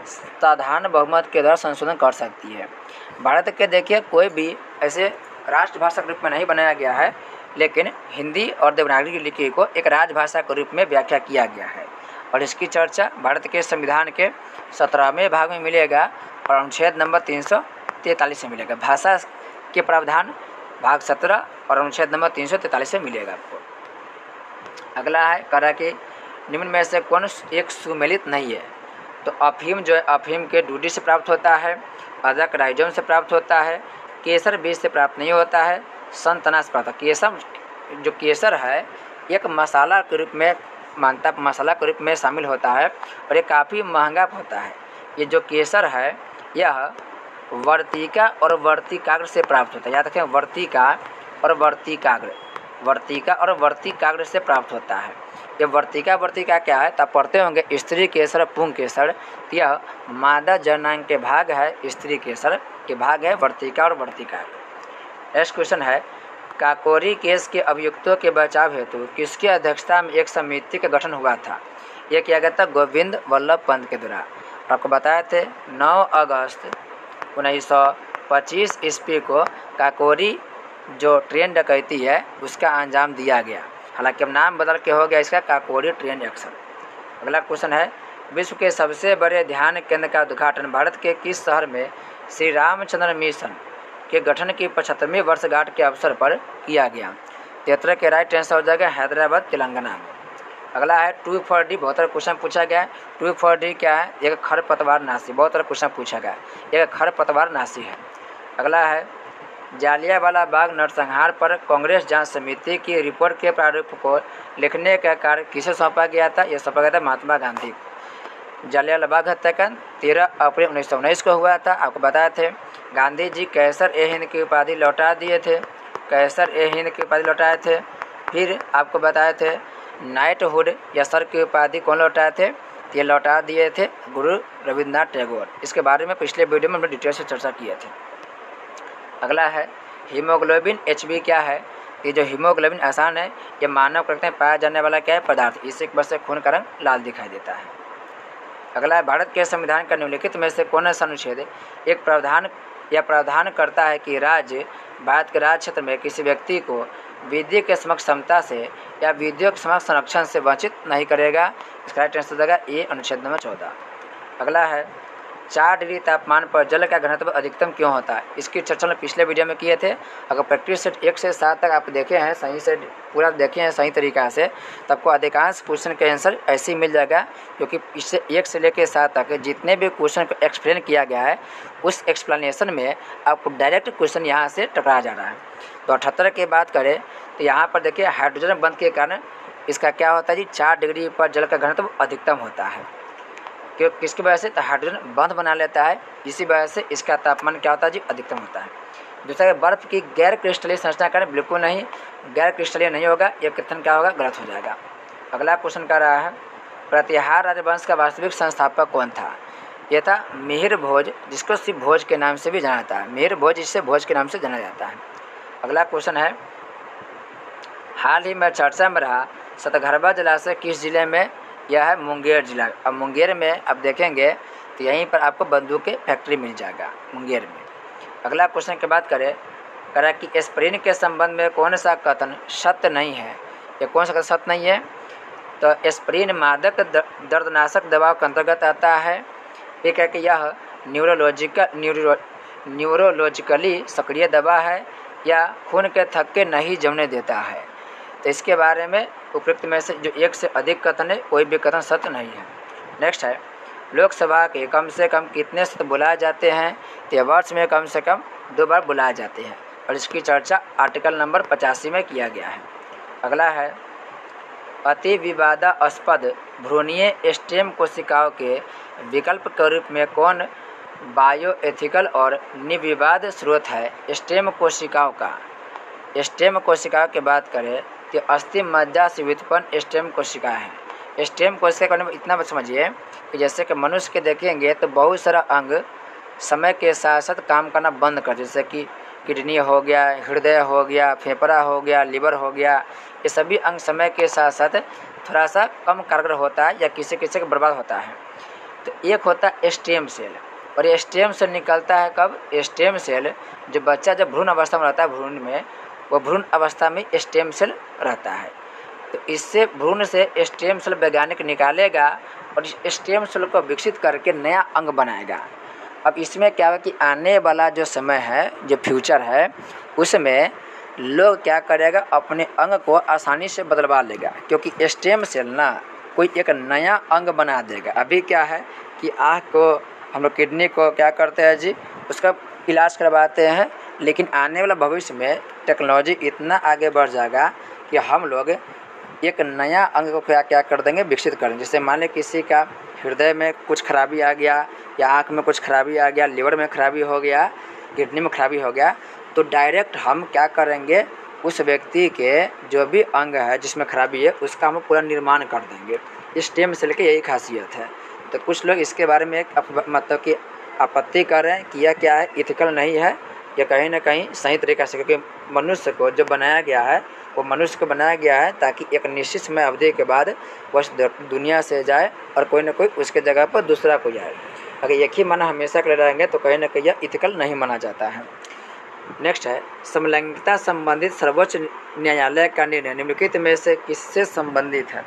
साधारण बहुमत के द्वारा संशोधन कर सकती है। भारत के देखिए कोई भी ऐसे राष्ट्रभाषा के रूप में नहीं बनाया गया है, लेकिन हिंदी और देवनागरी लिपि को एक राजभाषा के रूप में व्याख्या किया गया है, और इसकी चर्चा भारत के संविधान के 17वें भाग में मिलेगा और अनुच्छेद नंबर 343 में मिलेगा। भाषा के प्रावधान भाग 17 और अनुच्छेद नंबर 343 से मिलेगा आपको। अगला है, करा कि निम्न में से कौन एक सुमेलित नहीं है? तो अफीम जो है, अफीम के डूडी से प्राप्त होता है, अदरक राइजोम से प्राप्त होता है, केसर बीज से प्राप्त नहीं होता है, संतना से प्राप्त। केसर जो केसर है एक मसाला के रूप में मसाला के रूप में शामिल होता है और ये काफ़ी महंगा होता है। ये जो केसर है यह वर्तिका और वर्तिकाग्र से प्राप्त होता है। याद रखें, वर्तिका और वर्तिकाग्र, वर्तिका और वर्तिकाग्र से प्राप्त होता है। ये वर्तिका क्या है? तब पढ़ते होंगे स्त्री केसर पुंग केसर, यह मादा जननांग के भाग है, स्त्री केसर के भाग है वर्तिका और वर्तिकाग्र। नेक्स्ट क्वेश्चन है, काकोरी केस के अभियुक्तों के बचाव हेतु किसकी अध्यक्षता में एक समिति का गठन हुआ था? यह किया गया था गोविंद वल्लभ पंत के द्वारा। आपको बताए थे 9 अगस्त 1925 ईस्वी को काकोरी जो ट्रेन डकैती है उसका अंजाम दिया गया। हालांकि अब नाम बदल के हो गया इसका काकोरी ट्रेन एक्शन। अगला क्वेश्चन है, विश्व के सबसे बड़े ध्यान केंद्र का उद्घाटन भारत के किस शहर में श्री रामचंद्र मिशन के गठन की 75वीं वर्षगांठ के अवसर पर किया गया? 73 के राइट आंसर हो जाएगा हैदराबाद तेलंगाना में। अगला है 2 for D, बहुत सारा क्वेश्चन पूछा गया है। 2 for D क्या है? एक खरपतवार नाशी, बहुत सारा क्वेश्चन पूछा गया है, एक खरपतवार नाशी है। अगला है, जालियांवाला बाग नरसंहार पर कांग्रेस जांच समिति की रिपोर्ट के प्रारूप को लिखने का कार्य किसे सौंपा गया था? यह सौंपा गया था महात्मा गांधी को। जालियांवाला बाग हत्याकांड 13 अप्रैल 1919 को हुआ था। आपको बताए थे गांधी जी कैसर ए हिंद की उपाधि लौटा दिए थे, कैसर ए हिंद की उपाधि लौटाए थे। फिर आपको बताए थे नाइटहुड या सर की उपाधि कौन लौटाए थे? ये लौटा दिए थे गुरु रविन्द्रनाथ टैगोर। इसके बारे में पिछले वीडियो में हमने डिटेल से चर्चा किए थे। अगला है, हीमोग्लोबिन HB क्या है? ये जो हीमोग्लोबिन आसान है, ये मानव प्रकृति में पाया जाने वाला क्या है? पदार्थ। इसी वजह से खून का रंग लाल दिखाई देता है। अगला है, भारत के संविधान का निम्नलिखित में से कौन सा अनुच्छेद एक प्रावधान करता है कि राज्य भारत के राज्य क्षेत्र में किसी व्यक्ति को विद्युत के समक्ष क्षमता से या विद्युत समक्ष संरक्षण से वंचित नहीं करेगा? इसका राइट आंसर देगा ये अनुच्छेद नंबर 14। अगला है, 4 डिग्री तापमान पर जल का घनत्व अधिकतम क्यों होता है? इसकी चर्चा में पिछले वीडियो में किए थे। अगर प्रैक्टिस सेट 1 से 7 तक आप देखे हैं, सही से पूरा देखे हैं सही तरीक़ा से, तब को अधिकांश क्वेश्चन के आंसर ऐसे ही मिल जाएगा, क्योंकि इससे 1 से लेकर 7 तक जितने भी क्वेश्चन को एक्सप्लेन किया गया है उस एक्सप्लेनेशन में आपको डायरेक्ट क्वेश्चन यहाँ से टकरा जा रहा है। तो 78 की बात करें तो यहाँ पर देखिए हाइड्रोजन बंध के कारण इसका क्या होता है जी? 4 डिग्री पर जल का घनत्व अधिकतम होता है। क्यों? किसकी वजह से? तो हाइड्रोजन बंध बना लेता है, इसी वजह से इसका तापमान क्या होता है जी? अधिकतम होता है। दूसरा, बर्फ़ की गैर क्रिस्टलीय संरचना कारण बिल्कुल नहीं, गैर क्रिस्टलीय नहीं होगा, ये कथन क्या होगा? गलत हो जाएगा। अगला क्वेश्चन कर रहा है, प्रतिहार राजवंश का वास्तविक संस्थापक कौन था? यह था मिहिर भोज, जिसको शिव भोज के नाम से भी जाना जाता है। मिहिर भोज, जिससे भोज के नाम से जाना जाता है। अगला क्वेश्चन है, हाल ही में चर्चा में रहा सतघरबा जलाशय किस जिले में? यह है मुंगेर जिला। अब मुंगेर में अब देखेंगे तो यहीं पर आपको बंदूक के फैक्ट्री मिल जाएगा मुंगेर में। अगला क्वेश्चन की बात करें कि एस्प्रिन के संबंध में कौन सा कथन सत्य नहीं है? ये कौन सा कथन सत्य नहीं है? तो एस्प्रिन मादक दर्दनाशक दवाओं के अंतर्गत आता है। एक है कि यह न्यूरोलॉजिकली सक्रिय दवा है या खून के थक्के नहीं जमने देता है। तो इसके बारे में उपयुक्त में से जो एक से अधिक कथन है, कोई भी कथन सत्य नहीं है। नेक्स्ट है, लोकसभा के कम से कम कितने सत्र बुलाए जाते हैं? तो वर्ष में कम से कम 2 बार बुलाए जाते हैं और इसकी चर्चा आर्टिकल नंबर 85 में किया गया है। अगला है, अति विवादास्पद भ्रूणीय स्टेम कोशिकाओं के विकल्प के रूप में कौन बायोएथिकल और निर्विवाद स्रोत है? स्टेम कोशिकाओं का। स्टेम कोशिकाओं की बात करें तो अस्थि मज्जा से व्युत्पन्न स्टेम कोशिका है। स्टेम कोशिका के बारे में इतना समझिए कि जैसे कि मनुष्य के देखेंगे तो बहुत सारा अंग समय के साथ साथ काम करना बंद कर, जैसे कि किडनी हो गया, हृदय हो गया, फेफड़ा हो गया, लीवर हो गया। ये सभी अंग समय के साथ साथ थोड़ा सा कम कारगर होता है या किसी किसी का बर्बाद होता है। तो एक होता है स्टेम सेल, और ये स्टेम सेल निकलता है कब? स्टेम सेल जो बच्चा जब भ्रूण अवस्था में रहता है, भ्रूण में, वो भ्रूण अवस्था में स्टेम सेल रहता है। तो इससे भ्रूण से स्टेम सेल वैज्ञानिक निकालेगा और इस स्टेम सेल को विकसित करके नया अंग बनाएगा। अब इसमें क्या है कि आने वाला जो समय है, जो फ्यूचर है, उसमें लोग क्या करेगा, अपने अंग को आसानी से बदलवा लेगा, क्योंकि स्टेम सेल ना कोई एक नया अंग बना देगा। अभी क्या है कि आँख को हम लोग, किडनी को क्या करते हैं जी, उसका इलाज करवाते हैं, लेकिन आने वाला भविष्य में टेक्नोलॉजी इतना आगे बढ़ जाएगा कि हम लोग एक नया अंग को क्या कर देंगे, विकसित करेंगे। जैसे मान लें किसी का हृदय में कुछ खराबी आ गया या आँख में कुछ खराबी आ गया, लीवर में खराबी हो गया, किडनी में खराबी हो गया, तो डायरेक्ट हम क्या करेंगे, उस व्यक्ति के जो भी अंग है जिसमें खराबी है उसका हम पूरा निर्माण कर देंगे। इस स्टेम सेल की यही खासियत है। तो कुछ लोग इसके बारे में मतलब कि आपत्ति कर रहे हैं कि यह क्या है, इथिकल नहीं है, या कहीं ना कहीं सही तरीक़ा से, क्योंकि मनुष्य को जो बनाया गया है वो मनुष्य को बनाया गया है ताकि एक निश्चित समय अवधि के बाद वह दुनिया से जाए और कोई ना कोई उसके जगह पर दूसरा को जाए। अगर एक ही माना हमेशा के लिए रहेंगे तो कहीं ना कहीं यह इथिकल नहीं माना जाता है। नेक्स्ट है, समलैंगिकता संबंधित सर्वोच्च न्यायालय का निर्णय निम्नलिखित में से किससे संबंधित है?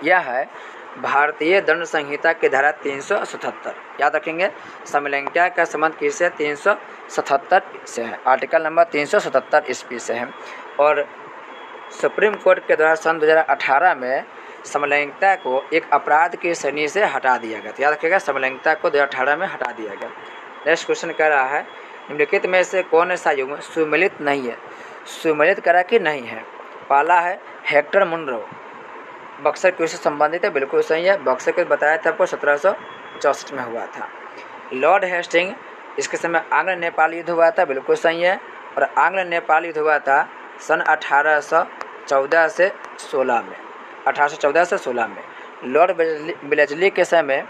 यह है भारतीय दंड संहिता की धारा 377। याद रखेंगे, समलैंगिकता का संबंध किससे? 377 से है, आर्टिकल नंबर 377 ईस्वी से है। और सुप्रीम कोर्ट के द्वारा सन 2018 में समलैंगिकता को एक अपराध की श्रेणी से हटा दिया गया। तो याद रखिएगा, समलैंगिकता को 2018 में हटा दिया गया। नेक्स्ट क्वेश्चन कह रहा है, निम्नलिखित में से कौन सा युग्म सुमेलित नहीं है? सुमेलित करा कि नहीं है? पहला है हेक्टर मुनरो, बक्सर क्यों से संबंधित है? बिल्कुल सही है, बक्सर के बताया था आपको 1764 में हुआ था। लॉर्ड हेस्टिंग, इसके समय आंग्ल नेपाल युद्ध हुआ था, बिल्कुल सही है, और आंग्ल नेपाल युद्ध हुआ था सन 1814 से 16 में, 1814 से 16 में। लॉर्ड वेलेस्ली के समय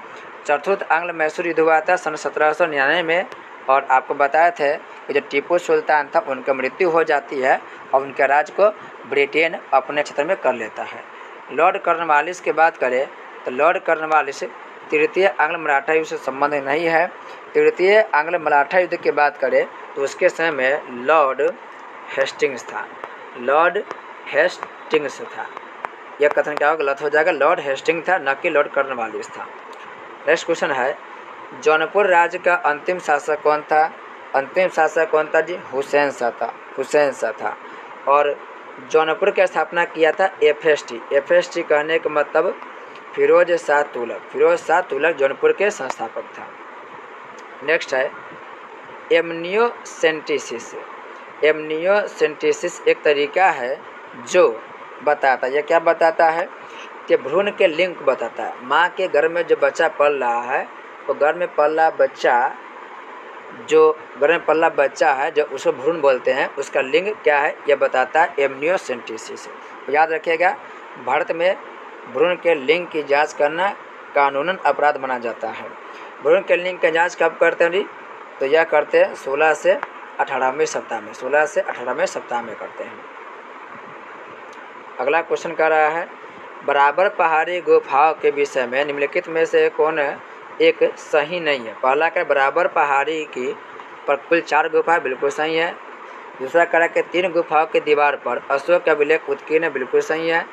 चतुर्थ आंग्ल मैसूर युद्ध हुआ था सन 1799 में, और आपको बताया थे कि जो टीपू सुल्तान था उनकी मृत्यु हो जाती है और उनके राज को ब्रिटेन अपने क्षेत्र में कर लेता है। लॉर्ड कॉर्नवालिस की बात करें तो लॉर्ड कॉर्नवालिस तृतीय आंग्ल मराठा युद्ध से संबंधित नहीं है। तृतीय आंग्ल मराठा युद्ध की बात करें तो उसके समय में लॉर्ड हेस्टिंग्स था, लॉर्ड हेस्टिंग्स था। यह कथन क्या होगा, गलत हो जाएगा, लॉर्ड हेस्टिंग था, न कि लॉर्ड कॉर्नवालिस था। नेक्स्ट क्वेश्चन है, जौनपुर राज्य का अंतिम शासक कौन था? अंतिम शासक कौन था जी? हुसैन शाह था, हुसैन शाह था। और जौनपुर की स्थापना किया था एफएसटी। एफएसटी कहने का मतलब फिरोज शाह तुगलक। फिरोज शाह तुगलक जौनपुर के संस्थापक था। नेक्स्ट है एमनियोसेंटेसिस। एमनियोसेंटेसिस एक तरीका है जो बताता है, यह क्या बताता है कि भ्रूण के लिंग को बताता है। माँ के गर्भ में जो बच्चा पल रहा है, वो गर्भ में पल रहा बच्चा, जो गर्भ में पल रहा बच्चा है, जो उसको भ्रूण बोलते हैं, उसका लिंग क्या है यह बताता है एमनियोसेंटेसिस। तो याद रखिएगा, भारत में भ्रूण के लिंग की जांच करना कानूनन अपराध माना जाता है। भ्रूण कैलनिंग की जाँच कब करते हैं जी? तो यह करते हैं 16 से 18वें सप्ताह में, 16 से 18वें सप्ताह में करते हैं। अगला क्वेश्चन कह रहा है, बराबर पहाड़ी गुफाओं के विषय में निम्नलिखित में से कौन एक सही नहीं है? पहला क्या, बराबर पहाड़ी की पर कुल 4 गुफाएं, बिल्कुल सही है। दूसरा कह रहा है कि 3 गुफाओं की दीवार पर अशोक का अभिलेख उत्कीर्ण है, बिल्कुल सही है।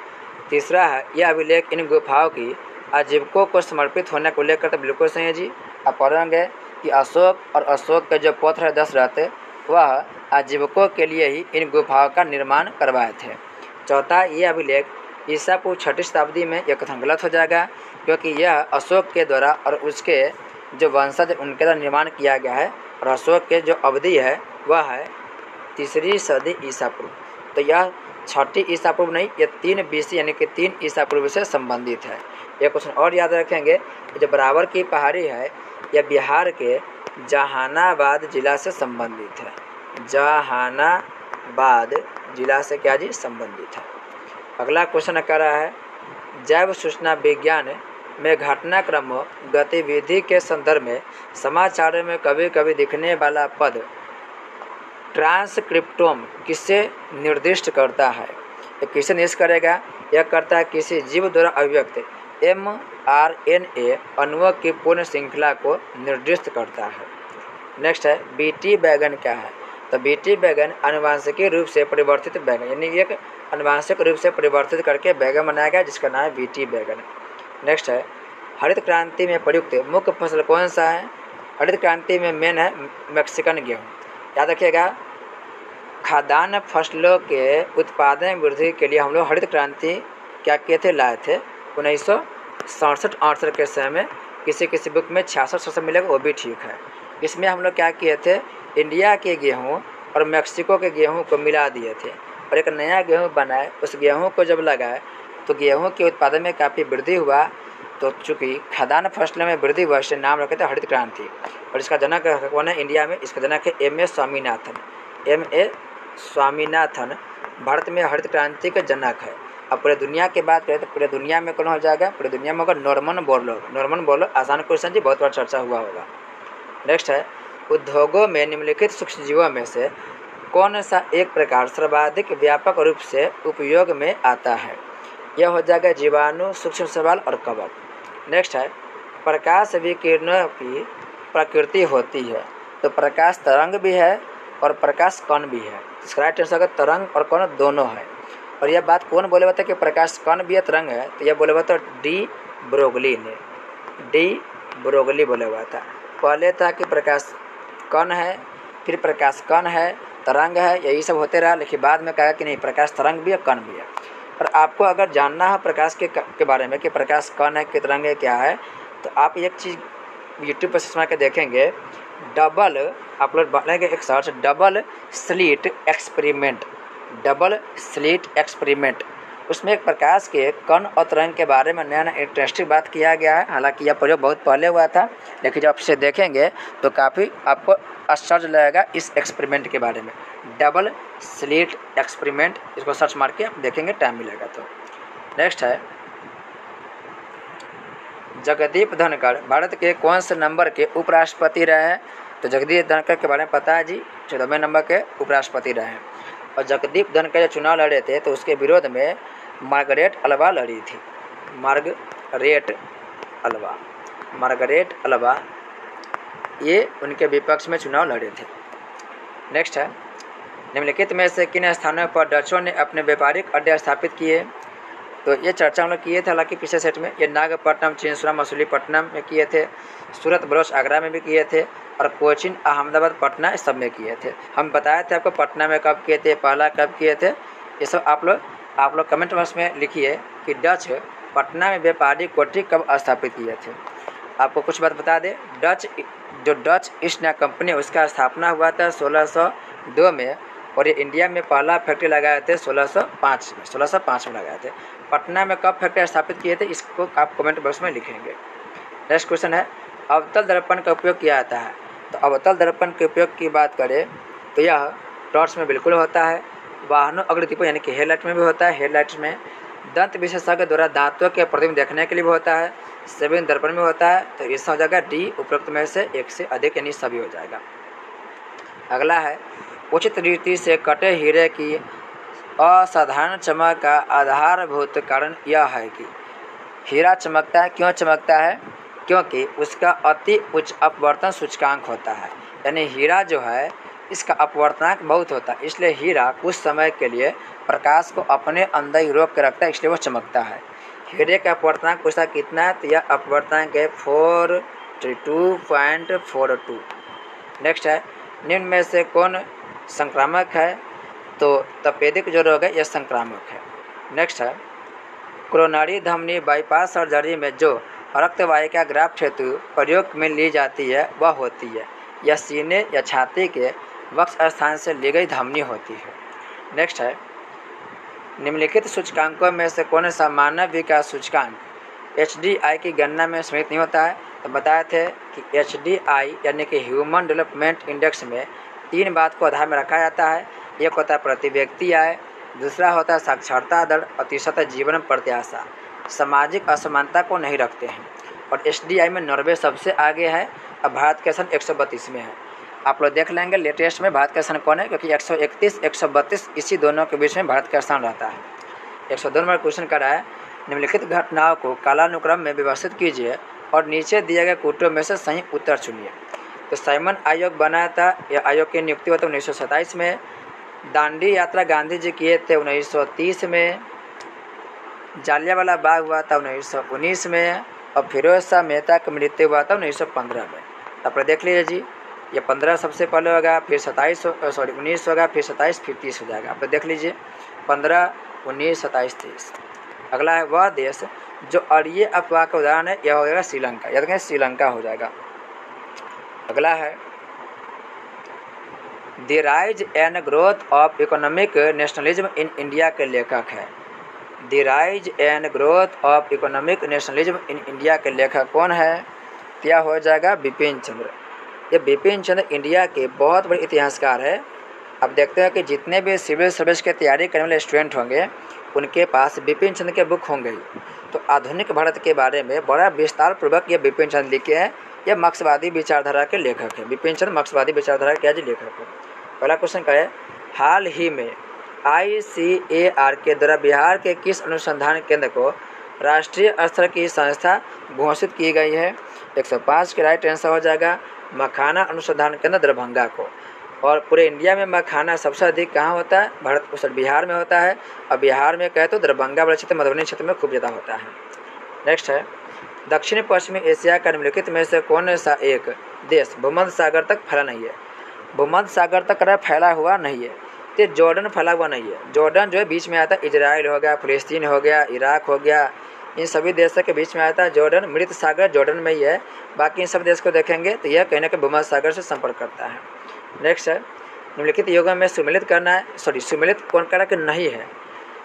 तीसरा है, यह अभिलेख इन गुफाओं की आजीविकों को समर्पित होने को लेकर तो बिल्कुल सही है जी। आप पढ़ेंगे कि अशोक और अशोक के जो पुत्र दशरथ वह आजीविकों के लिए ही इन गुफाओं का निर्माण करवाए थे। चौथा, ये अभिलेख ईसा पूर्व 6वीं शताब्दी में, यह कथन गलत हो जाएगा क्योंकि यह अशोक के द्वारा और उसके जो वंशज उनके द्वारा निर्माण किया गया है, और अशोक के जो अवधि है वह है 3री सदी ईसा पूर्व। तो यह 6वीं ईसा पूर्व नहीं, यह 3 BC यानी कि 3 ईसा पूर्व से संबंधित है। यह क्वेश्चन और याद रखेंगे, जो बराबर की पहाड़ी है यह बिहार के जहानाबाद जिला से संबंधित है। जहानाबाद जिला से क्या जी, संबंधित है। अगला क्वेश्चन कह रहा है, जैव सूचना विज्ञान में घटनाक्रम गतिविधि के संदर्भ में समाचारों में कभी कभी दिखने वाला पद ट्रांसक्रिप्टोम किसे निर्दिष्ट करता है? ये किसे निर्दिष्ट करेगा? यह करता है किसी जीव द्वारा अभिव्यक्त mRNA अणुओं की पूर्ण श्रृंखला को निर्दिष्ट करता है। नेक्स्ट है, बीटी बैगन क्या है? तो बीटी बैगन आनुवांशिकी रूप से परिवर्तित बैगन, यानी एक आनुवांशिक रूप से परिवर्तित करके बैगन बनाया गया जिसका नाम है बीटी बैगन। नेक्स्ट है, हरित क्रांति में प्रयुक्त मुख्य फसल कौन सा है? हरित क्रांति में मेन है मैक्सिकन गेहूँ। याद रखिएगा, खाद्यान्न फसलों के उत्पादन वृद्धि के लिए हम लोग हरित क्रांति क्या किए थे, लाए थे 1967-68 के समय में। किसी किसी बुक में 66 मिलेगा, वो भी ठीक है। इसमें हम लोग क्या किए थे, इंडिया के गेहूँ और मैक्सिको के गेहूँ को मिला दिए थे और एक नया गेहूँ बनाए। उस गेहूँ को जब लगाए तो गेहूँ के उत्पादन में काफ़ी वृद्धि हुआ। तो चूँकि खाद्यान्न फसलों में वृद्धि हुआ, इससे नाम रखे थे हरित क्रांति। और इसका जनक कौन है इंडिया में? इसका जनक है M.A. स्वामीनाथन। M.A. स्वामीनाथन भारत में हरित क्रांति के जनक है। अब पूरे दुनिया की बात करें तो पूरे दुनिया में कौन हो जाएगा? पूरे दुनिया में होगा नॉर्मन बोरलॉग। नॉर्मन बोरलॉग आसान क्वेश्चन जी, बहुत बार चर्चा हुआ होगा। नेक्स्ट है, उद्योगों में निम्नलिखित सूक्ष्मजीवों में से कौन सा एक प्रकार सर्वाधिक व्यापक रूप से उपयोग में आता है? यह हो जाएगा जीवाणु, सूक्ष्म शैवाल और कवक। नेक्स्ट है, प्रकाश विकिरणों की प्रकृति होती है। तो प्रकाश तरंग भी है और प्रकाश कण भी है। इसका राइट आंसर है तरंग और कण दोनों है। और यह बात कौन बोले बता कि प्रकाश कण भी है तरंग है? तो यह बोले बता डी ब्रोगली ने। डी ब्रोगली बोले हुआ था। पहले था कि प्रकाश कण है, फिर प्रकाश कण है, तरंग है, यही सब होते रहा। लेकिन बाद में कहा कि नहीं, प्रकाश तरंग भी है, कण भी है। और आपको अगर जानना है प्रकाश के बारे में कि प्रकाश कण है कि तरंग है क्या है, तो आप एक चीज़ यूट्यूब पर सर्च के देखेंगे, डबल आप लोग बनाएंगे एक search, double slit experiment. Double slit experiment, उसमें एक प्रकाश के कण और तरंग के बारे में नया नया इंटरेस्टिंग बात किया गया है। हालांकि यह प्रयोग बहुत पहले हुआ था, लेकिन जब आप इसे देखेंगे तो काफ़ी आपको आश्चर्य लगेगा इस एक्सपेरिमेंट के बारे में। डबल स्लिट एक्सपेरिमेंट, इसको सर्च मार के आप देखेंगे, टाइम मिलेगा तो। नेक्स्ट है, जगदीप धनखड़ भारत के कौन से नंबर के उपराष्ट्रपति रहे हैं? तो जगदीप धनखड़ के बारे में पता है जी, 14वें नंबर के उपराष्ट्रपति रहे हैं। और जगदीप धनखड़ जब चुनाव लड़े थे तो उसके विरोध में मार्गरेट अल्वा लड़ी थी। मार्गरेट अल्वा ये उनके विपक्ष में चुनाव लड़े थे। नेक्स्ट है, निम्नलिखित में से किन स्थानों पर डचों ने अपने व्यापारिक अड्डे स्थापित किए? तो ये चर्चा हम लोग किए थे हालांकि पिछले सेट में। ये नागपट्टनम, चिंसुरा, मसूलीपट्टनम में किए थे, सूरत, बलोच, आगरा में भी किए थे, और कोचिन, अहमदाबाद, पटना, इस सब में किए थे। हम बताए थे आपको पटना में कब किए थे, पहला कब किए थे, ये सब आप लोग कमेंट बॉक्स में लिखिए कि डच पटना में व्यापारिक कोठी कब स्थापित किए थे। आपको कुछ बात बता दें, डच ईस्ट इंडिया कंपनी उसका स्थापना हुआ था 1602 में, और ये इंडिया में पहला फैक्ट्री लगाए थे 1605 में लगाए थे। पटना में कब फैक्ट्री स्थापित किए थे, इसको आप कमेंट बॉक्स में लिखेंगे। नेक्स्ट क्वेश्चन है, अवतल दर्पण का उपयोग किया जाता है? तो अवतल दर्पण के उपयोग की बात करें तो यह टॉर्च में बिल्कुल होता है, वाहनों अग्रदीपों यानी कि हेडलाइट में भी होता है। हेडलाइट में दंत विशेषज्ञ द्वारा दांतों के प्रतिबिंब देखने के लिए भी होता है, सभी दर्पण में होता है, तो इसका हो जाएगा डी, उपरोक्त में से एक से अधिक यानी सभी हो जाएगा। अगला है उचित रीति से कटे हीरे की असाधारण चमक का आधारभूत कारण यह है कि हीरा चमकता है। क्यों चमकता है? क्योंकि उसका अति उच्च अपवर्तन सूचकांक होता है, यानी हीरा जो है इसका अपवर्तनांक बहुत होता है, इसलिए हीरा कुछ समय के लिए प्रकाश को अपने अंदर ही रोक कर रखता है, इसलिए वो चमकता है। हीरे का अपवर्तनांक पूछा कितना है, तो यह अपवर्तनांक है 42.42। नेक्स्ट है निम्न में से कौन संक्रामक है, तो तपेदिक जो रोग है यह संक्रामक है। नेक्स्ट है कोरोनरी धमनी बाईपास सर्जरी में जो रक्तवाहिका ग्राफ्ट हेतु प्रयोग में ली जाती है वह होती है, यह सीने या छाती के वक्ष स्थान से ली गई धमनी होती है। नेक्स्ट है निम्नलिखित सूचकांकों में से कौन सा मानव विकास सूचकांक HDI की गणना में सम्मिलित नहीं होता है, तो बताए थे कि HDI यानी कि ह्यूमन डेवलपमेंट इंडेक्स में 3 बात को आधार में रखा जाता है। एक होता है प्रति व्यक्ति आय, दूसरा होता है साक्षरता दर और तीसरा जीवन प्रत्याशा। सामाजिक असमानता को नहीं रखते हैं और HDI में नॉर्वे सबसे आगे है और भारत का स्थान 132 में है। आप लोग देख लेंगे लेटेस्ट में भारत का स्थान कौन है, क्योंकि 131 132 इसी दोनों के बीच में भारत का स्थान रहता है। 102 नंबर क्वेश्चन कर रहा है निम्नलिखित घटनाओं को कालानुक्रम में व्यवस्थित कीजिए और नीचे दिए गए कोटों में से सही उत्तर चुनिए। तो साइमन आयोग बनाया था, यह आयोग की नियुक्ति हुआ था 1927 में। दांडी यात्रा गांधी जी किए थे 1930 में। जालियांवाला बाग हुआ था 1919 में और फिरोज शाह मेहता की मृत्यु हुआ था 1915 में। आप देख लीजिए जी, ये 15 सबसे पहले होगा, फिर 19 होगा, फिर 27, फिर 30 हो जाएगा। आप देख लीजिए 15, 19, 27, 30। अगला है वह देश जो अड़िए अफवाह का उदाहरण है, यह हो जाएगा श्रीलंका, याद रखें श्रीलंका हो जाएगा। अगला है the rise and growth of economic nationalism in India के लेखक है। The rise and growth of economic nationalism in India के लेखक कौन है? क्या हो जाएगा? बिपिन चंद्र। ये बिपिन चंद्र इंडिया के बहुत बड़े इतिहासकार है। अब देखते हैं कि जितने भी सिविल सर्विस की तैयारी करने वाले स्टूडेंट होंगे उनके पास बिपिन चंद्र के बुक होंगे। तो आधुनिक भारत के बारे में बड़ा विस्तार पूर्वक ये बिपिन चंद्र लिखे हैं। यह मार्क्सवादी विचारधारा के लेखक है। बिपिन चंद्र मार्क्सवादी विचारधारा के आज लेखक है। पहला क्वेश्चन क्या है, हाल ही में ICAR के द्वारा बिहार के किस अनुसंधान केंद्र को राष्ट्रीय स्तर की संस्था घोषित की गई है? 105 के राइट आंसर हो जाएगा मखाना अनुसंधान केंद्र दरभंगा को। और पूरे इंडिया में मखाना सबसे अधिक कहाँ होता है? बिहार में होता है। और बिहार में कहे तो दरभंगा वाले क्षेत्र, मधुबनी क्षेत्र में खूब ज़्यादा होता है। नेक्स्ट है दक्षिण पश्चिमी एशिया का निम्नलिखित में से कौन सा एक देश भूमध्य सागर तक फैला नहीं है? भूमध्य सागर तक फैला हुआ नहीं है, तो जॉर्डन फैला हुआ नहीं है। जॉर्डन जो है बीच में आता है, इजराइल हो गया, फिलिस्तीन हो गया, इराक हो गया, इन सभी देशों के बीच में आता है जॉर्डन। मृत सागर जॉर्डन में ही है। बाकी इन सब देश को देखेंगे तो यह कहीं ना कहीं भूमध्य सागर से संपर्क करता है। नेक्स्ट है निम्नलिखित योगों में सुमिलित करना है, सुमिलित कौन करा कि नहीं है?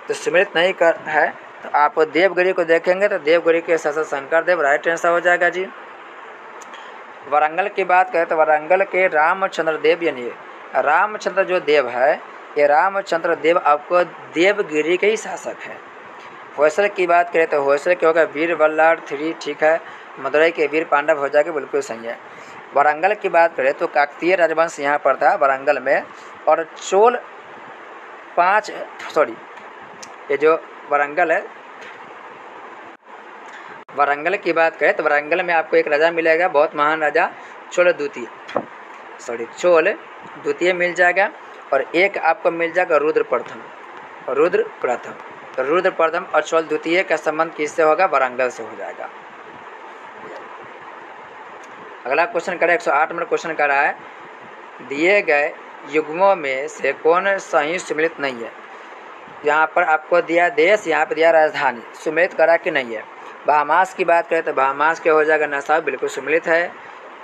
तो सुमिलित नहीं कर है तो आप देवगिरी को देखेंगे तो देवगिरी के शासक शंकर देव राइट आंसर हो जाएगा जी। वारंगल की बात करें तो वारंगल के रामचंद्र देव, यानी रामचंद्र जो देव है ये रामचंद्र देव आपको देवगिरी के ही शासक है। होयसला की बात करें तो होयसला के होगा वीर वल्लभ 3, ठीक है। मदुरई के वीर पांडव हो जाएगा, बिल्कुल सही है। वारंगल की बात करें तो काकतीय राजवंश यहाँ पर था वारंगल में। और चोल 5 ये जो वारंगल है, वारंगल की बात करें तो वारंगल में आपको एक राजा मिलेगा, बहुत महान राजा, चोल द्वितीय मिल जाएगा। और एक आपको मिल जाएगा रुद्र प्रथम। तो रुद्र प्रथम और चोल द्वितीय का संबंध किससे होगा? वारंगल से हो जाएगा। अगला क्वेश्चन करें 108 नंबर क्वेश्चन कर रहा है दिए गए युग्मों में से कौन सही सुमिलित नहीं है? यहाँ पर आपको दिया देश, यहाँ पर दिया राजधानी, सुमिलित करा कि नहीं है? बहामास की बात करें तो बहामास के हो जाएगा नासाउ, बिल्कुल सुमिलित है।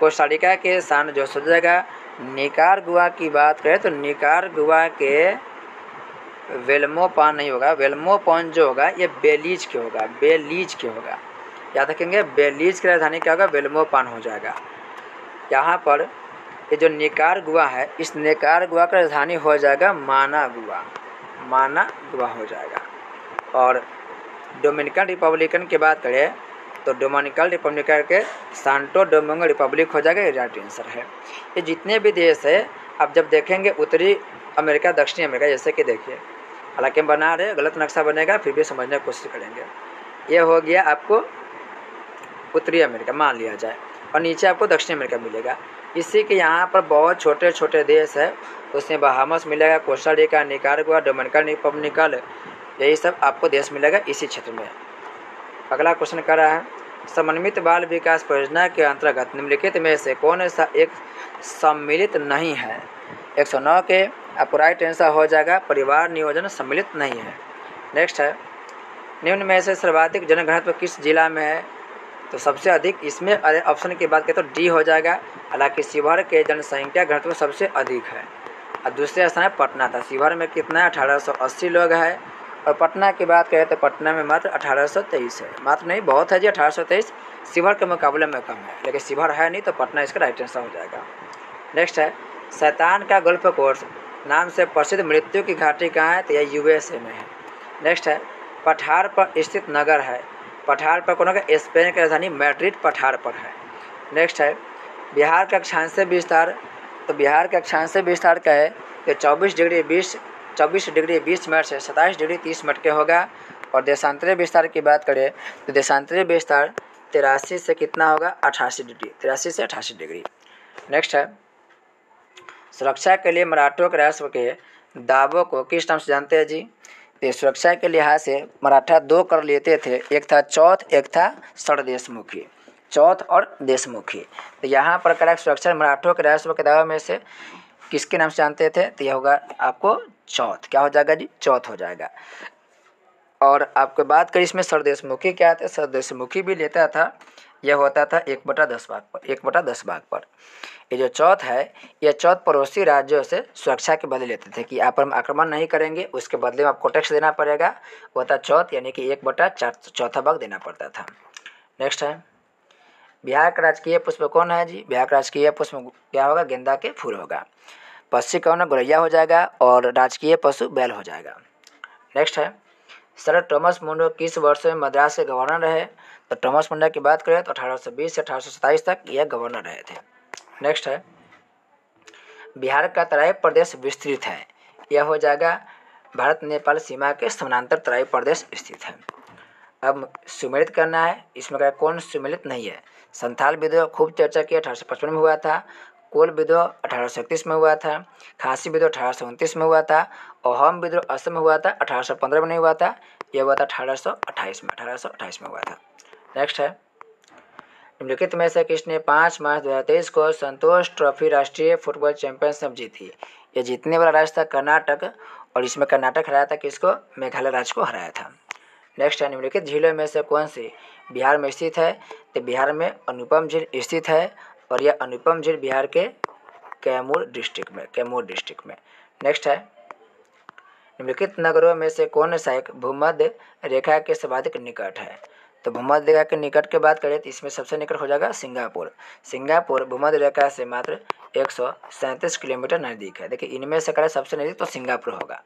कोस्टारिका के सान जोस हो जाएगा। निकारागुआ की बात करें तो निकारागुआ के वेल्मोपान नहीं होगा, वेल्मोपान जो होगा ये बेलीज के होगा, याद रखेंगे। बेलीज की राजधानी क्या होगा? वेल्मोपान हो जाएगा। यहाँ पर ये जो निकारागुआ है, इस निकारागुआ का राजधानी हो जाएगा मानागुआ हो जाएगा। और डोमिनिकन रिपब्लिकन की बात करें तो डोमिनिकन रिपब्लिकन के सांटो डोमिंगो रिपब्लिक हो जाएगा, ये राइट आंसर है। ये जितने भी देश है आप जब देखेंगे उत्तरी अमेरिका दक्षिणी अमेरिका, जैसे कि देखिए, हालांकि हम बना रहे गलत नक्शा बनेगा फिर भी समझने की कोशिश करेंगे। ये हो गया आपको उत्तरी अमेरिका मान लिया जाए, और नीचे आपको दक्षिणी अमेरिका मिलेगा। इसी के यहाँ पर बहुत छोटे छोटे देश है, उसमें बहामस मिलेगा, कोस्टारिका, निकारागुआ, डोमिनिकन रिपब्लिकन, यही सब आपको देश मिलेगा इसी क्षेत्र में। अगला क्वेश्चन कर रहा है, समन्वित बाल विकास परियोजना के अंतर्गत निम्नलिखित में से कौन सा एक सम्मिलित नहीं है। 109 के आपको राइट आंसर हो जाएगा परिवार नियोजन सम्मिलित नहीं है। नेक्स्ट है, निम्न में से सर्वाधिक जनघनत्व किस जिला में है। तो सबसे अधिक इसमें ऑप्शन की बात करें तो डी हो जाएगा, हालांकि शिवहर के जनसंख्या घनत्व सबसे अधिक है। और दूसरे स्थान पर पटना था। शिवहर में कितना है 1880 लोग है, और पटना की बात करें तो पटना में मात्र 1823 है। मात्र नहीं, बहुत है जी 1823, शिवहर के मुकाबले में कम है, लेकिन शिवहर है नहीं तो पटना इसका राइट आंसर हो जाएगा। नेक्स्ट है, शैतान का गोल्फ कोर्स नाम से प्रसिद्ध मृत्यु की घाटी कहाँ है, तो यह यूएसए में है। नेक्स्ट है, पठार पर स्थित नगर है। पठार पर कौन होगा, स्पेन की राजधानी मैड्रिड पठार पर है। नेक्स्ट है, बिहार का अक्षांशीय विस्तार, तो बिहार का अक्षांशीय विस्तार का है कि 24 डिग्री 20 मिनट से 27 डिग्री 30 मिनट के होगा। और देशांतरीय विस्तार की बात करें तो देशांतरीय विस्तार 83 से कितना होगा 88 डिग्री, 83 से 88 डिग्री। नेक्स्ट है, सुरक्षा के लिए मराठों के राष्ट्र के दावों को किस नाम से जानते हैं जी। तो सुरक्षा के लिहाज से मराठा दो कर लेते थे, एक था चौथ, एक था षडदेशमुखी, चौथ और देशमुखी। तो यहाँ पर करेक्ट सुरक्षा मराठों के राष्ट्र के दावों में से किसके नाम से जानते थे, तो यह होगा आपको चौथ। क्या हो जाएगा जी, चौथ हो जाएगा। और आपको बात करें इसमें षडदेशमुखी क्या था, षडदेशमुखी भी लेता था, यह होता था 1/10 भाग पर, 1/10 भाग पर। ये जो चौथ है, यह चौथ पड़ोसी राज्यों से सुरक्षा के बदले लेते थे कि आप हम आक्रमण नहीं करेंगे, उसके बदले में आपको टैक्स देना पड़ेगा, वो था चौथ, यानी कि 1/4 चौथा भाग देना पड़ता था। नेक्स्ट है, बिहार का राजकीय पुष्प कौन है जी। बिहार का राजकीय पुष्प क्या होगा, गेंदा के फूल होगा। पक्षी कौन है, गौरैया हो जाएगा, और राजकीय पशु बैल हो जाएगा। नेक्स्ट है, सर थॉमस मुंडो किस वर्ष में मद्रास के गवर्नर रहे। तो थॉमस मुंडो की बात करें तो 1820 से 1827 तक यह गवर्नर रहे थे। नेक्स्ट है, बिहार का तराई प्रदेश विस्तृत है, यह हो जाएगा भारत नेपाल सीमा के समानांतर तराई प्रदेश स्थित है। अब सुमेलित करना है, इसमें क्या कौन सुमेलित नहीं है। संथाल विद्रोह खूब चर्चा की 1855 में हुआ था, कोल विद्रोह 1831 में हुआ था, खासी विद्रोह 1829 में हुआ था, अहोम विद्रोह असम में हुआ था, 1815 में नहीं हुआ था, यह हुआ था 1828 में हुआ था। नेक्स्ट है, निम्नलिखित में से किसने 5 मार्च 2023 को संतोष ट्रॉफी राष्ट्रीय फुटबॉल चैंपियनशिप जीती। ये जीतने वाला राज्य था कर्नाटक, और इसमें कर्नाटक हराया था किसको, मेघालय राज्य को हराया था। नेक्स्ट है, निम्नलिखित झीलों में से कौन सी बिहार में स्थित है। तो बिहार में अनुपम झील स्थित है, और यह अनुपम झील बिहार के कैमूर डिस्ट्रिक्ट में। नेक्स्ट है, निम्नलिखित नगरों में से कौन सा एक भूमध्य रेखा के सर्वाधिक निकट है। तो भूमध्य रेखा के निकट की बात करें तो इसमें सबसे निकट हो जाएगा सिंगापुर भूमध्य रेखा से मात्र 137 किलोमीटर नज़दीक है। देखिए इनमें से करें सबसे नज़दीक तो सिंगापुर होगा।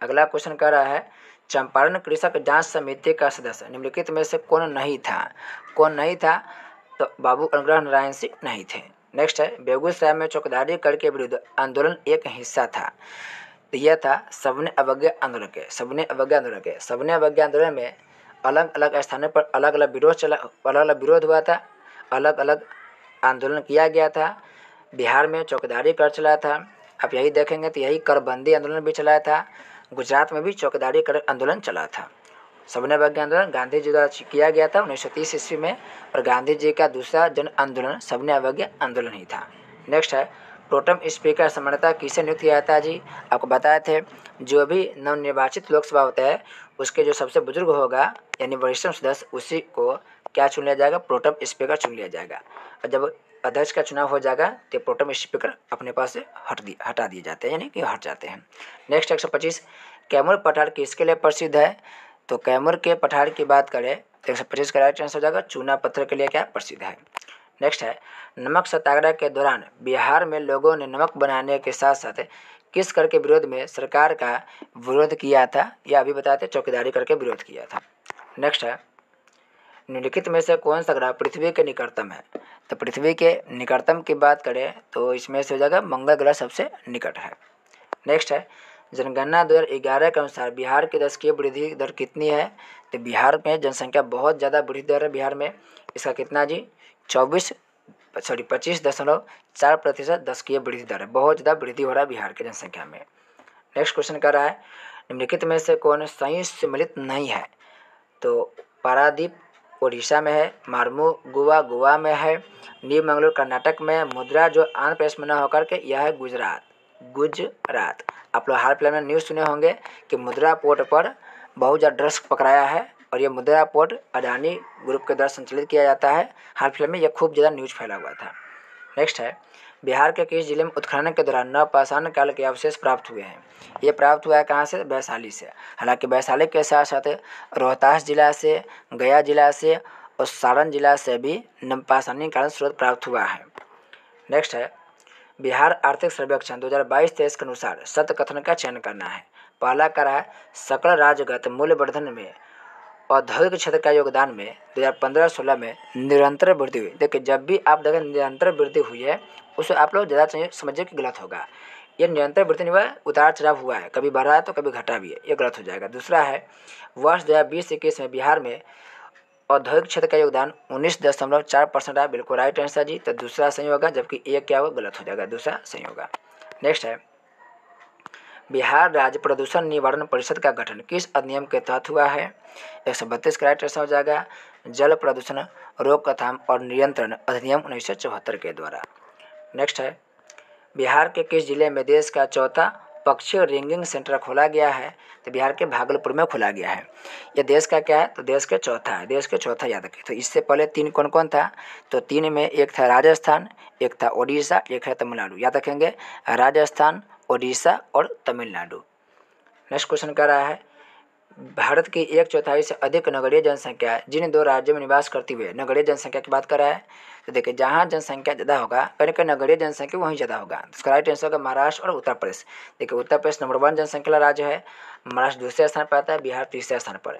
अगला क्वेश्चन कर रहा है, चंपारण कृषक जांच समिति का सदस्य निम्नलिखित में से कौन नहीं था। तो बाबू अनुग्रह नारायण सिंह नहीं थे। नेक्स्ट है, बेगूसराय में चौकीदारी कर के विरुद्ध आंदोलन एक हिस्सा था। तो यह था सबने अवज्ञा आंदोलन के। सबने अवज्ञा आंदोलन में अलग अलग स्थानों पर अलग अलग विरोध हुआ था, अलग अलग आंदोलन किया गया था। बिहार में चौकीदारी कर चला था, आप यही देखेंगे तो यही करबंदी आंदोलन भी चलाया था। गुजरात में भी चौकीदारी कर आंदोलन चला था। सबने अवज्ञा आंदोलन गांधी जी द्वारा किया गया था 1930 ईस्वी में, और गांधी जी का दूसरा जन आंदोलन सबने अवज्ञा आंदोलन ही था। नेक्स्ट है, प्रोटेम स्पीकर सामान्यतः किसे नियुक्त किया जाता है जी। आपको बताए थे जो भी नवनिर्वाचित लोकसभा होता है उसके जो सबसे बुजुर्ग होगा यानी वरिष्ठतम सदस्य, उसी को क्या चुन लिया जाएगा, प्रोटेम स्पीकर चुन लिया जाएगा। और जब अध्यक्ष का चुनाव हो जाएगा तो प्रोटेम स्पीकर अपने पास से हटा दिए जाते हैं, यानी कि हट जाते हैं। नेक्स्ट 125, कैमूर पठार किसके लिए प्रसिद्ध है। तो कैमूर के पठार की बात करें तो 125 का राइट आंसर हो जाएगा चूना पत्थर के लिए क्या प्रसिद्ध है। नेक्स्ट है, नमक सत्याग्रह के दौरान बिहार में लोगों ने नमक बनाने के साथ साथ किस कर के विरोध में सरकार का विरोध किया था, यह अभी बताते, चौकीदारी करके विरोध किया था। नेक्स्ट है, निम्नलिखित में से कौन सा ग्रह पृथ्वी के निकटतम है? तो पृथ्वी के निकटतम की बात करें तो इसमें से हो जाएगा मंगल ग्रह सबसे निकट है। नेक्स्ट है, जनगणना 2011 के अनुसार बिहार की दशकीय वृद्धि दर कितनी है? तो बिहार में जनसंख्या बहुत ज़्यादा वृद्धि दर है बिहार में, इसका कितना जी 25.4% दशकीय वृद्धि दर है, बहुत ज़्यादा वृद्धि हो रहा है बिहार की जनसंख्या में। नेक्स्ट क्वेश्चन कर रहा है, निम्नलिखित में से कौन संयुक्त सम्मिलित नहीं है? तो पारादीप उड़ीसा में है, मार्मू गोवा में है, नीव मंगलूर कर्नाटक में है, मुद्रा जो आंध्र प्रदेश में न होकर के यह है गुजरात। आप लोग हाल फिलहाल में न्यूज़ सुने होंगे कि मुद्रा पोर्ट पर बहुत ज़्यादा ड्रग्स पकड़ाया है और ये मुद्रा पोर्ट अडानी ग्रुप के द्वारा संचालित किया जाता है। हाल फिलहाल में यह खूब ज़्यादा न्यूज़ फैला हुआ था। नेक्स्ट है, बिहार के किस जिले में उत्खनन के दौरान नवपाषाण काल के अवशेष प्राप्त हुए हैं? ये प्राप्त हुआ है कहाँ से? वैशाली से। हालांकि वैशाली के साथ साथ रोहतास जिला से, गया जिला से और सारण जिला से भी नवपाषाणी कालीन स्रोत प्राप्त हुआ है। नेक्स्ट है, बिहार आर्थिक सर्वेक्षण 2022-23 के अनुसार सत्य कथन का चयन करना है। पहला करा है, सकल राज्यगत मूल्यवर्धन में औद्योगिक क्षेत्र का योगदान में 2015-16 में निरंतर वृद्धि हुई। देखिए, जब भी आप देखें निरंतर वृद्धि हुई है उसे आप लोग ज़्यादा समझिए कि गलत होगा। ये निरंतर वृद्धि नहीं हुआ है, उतार चढ़ाव हुआ है, कभी बढ़ा है तो कभी घटा भी है, ये गलत हो जाएगा। दूसरा है, वर्ष 2020-21 में बिहार में औद्योगिक क्षेत्र का योगदान 19.4% आया, बिल्कुल राइट आंसर जी। तो दूसरा सही होगा, जबकि एक क्या होगा, गलत हो जाएगा, दूसरा सही होगा। नेक्स्ट है, बिहार राज्य प्रदूषण निवारण परिषद का गठन किस अधिनियम के तहत हुआ है? 132 का राइट आंसर हो जाएगा, जल प्रदूषण रोकथाम और नियंत्रण अधिनियम 1974 के द्वारा। नेक्स्ट है, बिहार के किस जिले में देश का चौथा पक्षी रिंगिंग सेंटर खोला गया है? तो बिहार के भागलपुर में खोला गया है। यह देश का क्या है? तो देश के चौथा है, देश के चौथा याद रखिए। तो इससे पहले 3 कौन कौन था? तो 3 में एक था राजस्थान, एक था उड़ीसा, एक है तमिलनाडु। याद रखेंगे, राजस्थान, उड़ीसा और तमिलनाडु। नेक्स्ट क्वेश्चन कर रहा है, भारत की 1/4 से अधिक नगरीय जनसंख्या जिन 2 राज्यों में निवास करती हुए नगरीय जनसंख्या की बात कर रहा है। तो देखिए, जहाँ जनसंख्या ज़्यादा होगा कहीं कहीं नगरीय जनसंख्या वहीं ज़्यादा होगा। इसका राइट आंसर होगा महाराष्ट्र और उत्तर प्रदेश। देखिए, उत्तर प्रदेश नंबर 1 जनसंख्या वाला राज्य है, महाराष्ट्र दूसरे स्थान पर आता है, बिहार तीसरे स्थान पर है।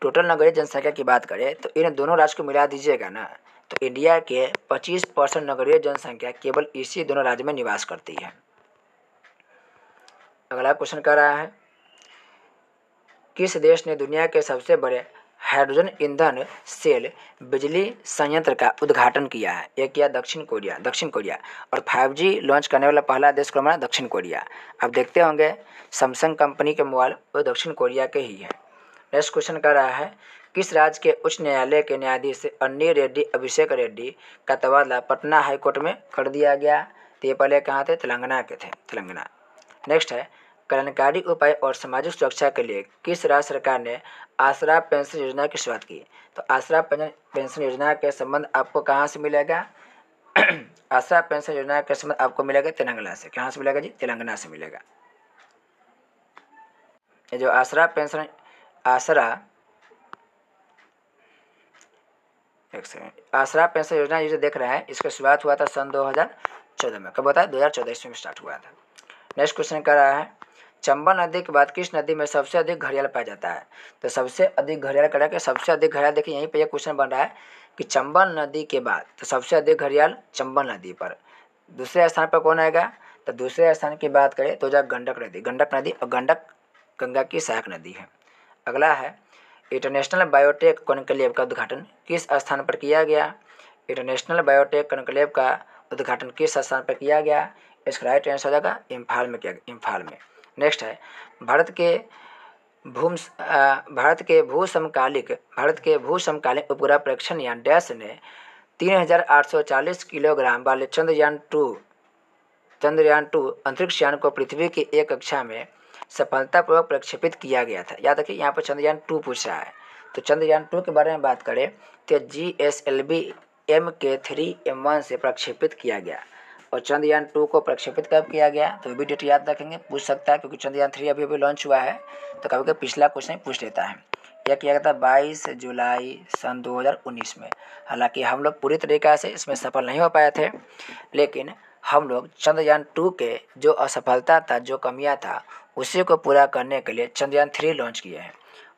टोटल नगरीय जनसंख्या की बात करें तो इन दोनों राज्य को मिला दीजिएगा ना, तो इंडिया के 25% नगरीय जनसंख्या केवल इसी दोनों राज्य में निवास करती है। अगला क्वेश्चन कर रहा है, किस देश ने दुनिया के सबसे बड़े हाइड्रोजन ईंधन सेल बिजली संयंत्र का उद्घाटन किया है? यह किया दक्षिण कोरिया। और 5G लॉन्च करने वाला पहला देश कौन बना? दक्षिण कोरिया। अब देखते होंगे सैमसंग कंपनी के मोबाइल वो दक्षिण कोरिया के ही है। नेक्स्ट क्वेश्चन कर रहा है, किस राज्य के उच्च न्यायालय के न्यायाधीश अन्नी रेड्डी अभिषेक रेड्डी का तबादला पटना हाईकोर्ट में कर दिया गया? तो ये पहले कहाँ थे? तेलंगाना के थे, तेलंगाना। नेक्स्ट है, कल्याणकारी उपाय और सामाजिक सुरक्षा के लिए किस राज्य सरकार ने आसरा पेंशन योजना की शुरुआत की? तो आसरा पेंशन योजना के संबंध आपको कहाँ से मिलेगा? आसरा पेंशन योजना के संबंध आपको मिलेगा तेलंगाना से। कहाँ से मिलेगा जी? तेलंगाना से मिलेगा। ये जो आसरा पेंशन योजना ये जो देख रहे हैं, इसका शुरुआत हुआ था सन 2014 में। कब बताया? 2014 ईस्वी में स्टार्ट हुआ था। नेक्स्ट क्वेश्चन कर रहा है, चंबल नदी के बाद किस नदी में सबसे अधिक घड़ियाल पाया जाता है? तो सबसे अधिक घड़ियाल करा के सबसे अधिक घड़ियाल, देखिए यहीं पे यह क्वेश्चन बन रहा है कि चंबल नदी के बाद तो सबसे अधिक घड़ियाल चंबल नदी पर। दूसरे स्थान पर कौन आएगा? तो दूसरे स्थान की बात करें तो गंडक नदी और गंडक गंगा की सहायक नदी है। अगला है, इंटरनेशनल बायोटेक कॉन्क्लेव का उद्घाटन किस स्थान पर किया गया? इंटरनेशनल बायोटेक कॉन्क्लेव का उद्घाटन किस स्थान पर किया गया? इसका राइट आंसर हो जाएगा इम्फाल में किया गया, इम्फाल में। नेक्स्ट है, भारत के भूसमकालीन उपग्रह परीक्षण यान डैश ने 3840 किलोग्राम वाले चंद्रयान-2 अंतरिक्ष यान को पृथ्वी की एक कक्षा में सफलतापूर्वक प्रक्षेपित किया गया था। याद रखिए, यहाँ पर चंद्रयान-2 पूछ रहा है। तो चंद्रयान-2 के बारे में बात करें तो GSLV Mk3M1 से प्रक्षेपित किया गया। और चंद्रयान-2 को प्रक्षेपित कब किया गया? तो भी डेट याद रखेंगे, पूछ सकता है, क्योंकि चंद्रयान-3 अभी लॉन्च हुआ है, तो कभी कभी पिछला क्वेश्चन पूछ लेता है। यह किया गया था 22 जुलाई सन 2019 में। हालांकि हम लोग पूरी तरीक़ा से इसमें सफल नहीं हो पाए थे, लेकिन हम लोग चंद्रयान 2 के जो असफलता था, जो कमियां था, उसी को पूरा करने के लिए चंद्रयान 3 लॉन्च किए हैं।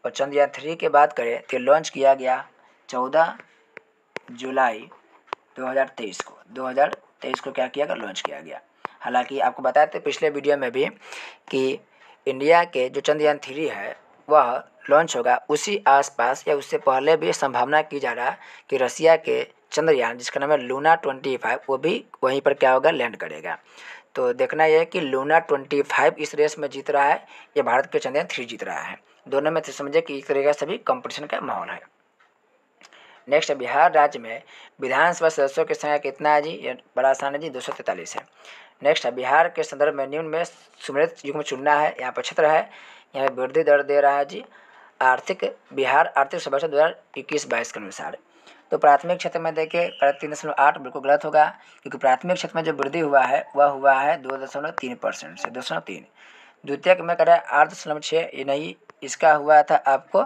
और चंद्रयान 3 की बात करें तो लॉन्च किया गया 14 जुलाई 2023 को। 2023 को क्या किया गया, लॉन्च किया गया। हालांकि आपको बताए थे पिछले वीडियो में भी कि इंडिया के जो चंद्रयान 3 है वह लॉन्च होगा उसी आसपास या उससे पहले भी संभावना की जा रहा है कि रसिया के चंद्रयान जिसका नाम है लूना 25 वो भी वहीं पर क्या होगा, लैंड करेगा। तो देखना यह है कि लूना 25 इस रेस में जीत रहा है या भारत के चंद्रयान 3 जीत रहा है। दोनों में से समझे कि एक तरीके से सभी कंपटीशन का माहौल है। नेक्स्ट, बिहार राज्य में विधानसभा सदस्यों की संख्या कितना है जी, ये बड़ा आसान है जी, 243 है। नेक्स्ट है, बिहार के संदर्भ में निम्न में सुमेलित युग्म चुनना है। यहाँ पर क्षेत्र है, यहाँ पर वृद्धि दर दे रहा है जी बिहार आर्थिक सर्वेक्षण 2021-22 के अनुसार। तो प्राथमिक क्षेत्र में देखिए 3.8 बिल्कुल गलत होगा, क्योंकि प्राथमिक क्षेत्र में जो वृद्धि हुआ है वह हुआ है 2.3% से 2.3। द्वितीयक में करें 8.6, ये नहीं, इसका हुआ था आपको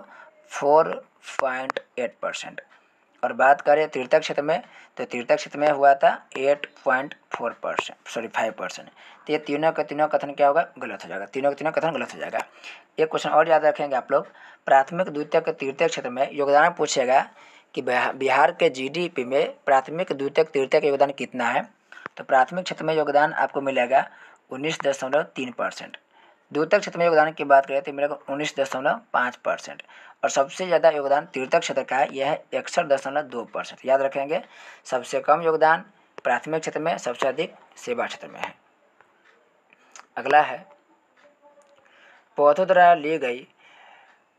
4.8%। और बात करें तृतीयक क्षेत्र में, तो तृतीयक क्षेत्र में हुआ था 5%। तो ये तीनों का तीनों कथन क्या होगा, गलत हो जाएगा। तीनों का तीनों कथन गलत हो जाएगा। एक क्वेश्चन और याद रखेंगे आप लोग, प्राथमिक द्वितीयक तृतीयक क्षेत्र में योगदान पूछेगा कि बिहार के जीडीपी में प्राथमिक द्वितीयक तृतीयक योगदान कितना है। तो प्राथमिक क्षेत्र में योगदान आपको मिलेगा 19.3%। द्वितीयक क्षेत्र में योगदान की बात करें तो मिलेगा 19.5%। और सबसे ज़्यादा योगदान तृतीयक क्षेत्र का है, यह है 61.2%। याद रखेंगे, सबसे कम योगदान प्राथमिक क्षेत्र में, सबसे अधिक सेवा क्षेत्र में है। अगला है, पौधों द्वारा ली गई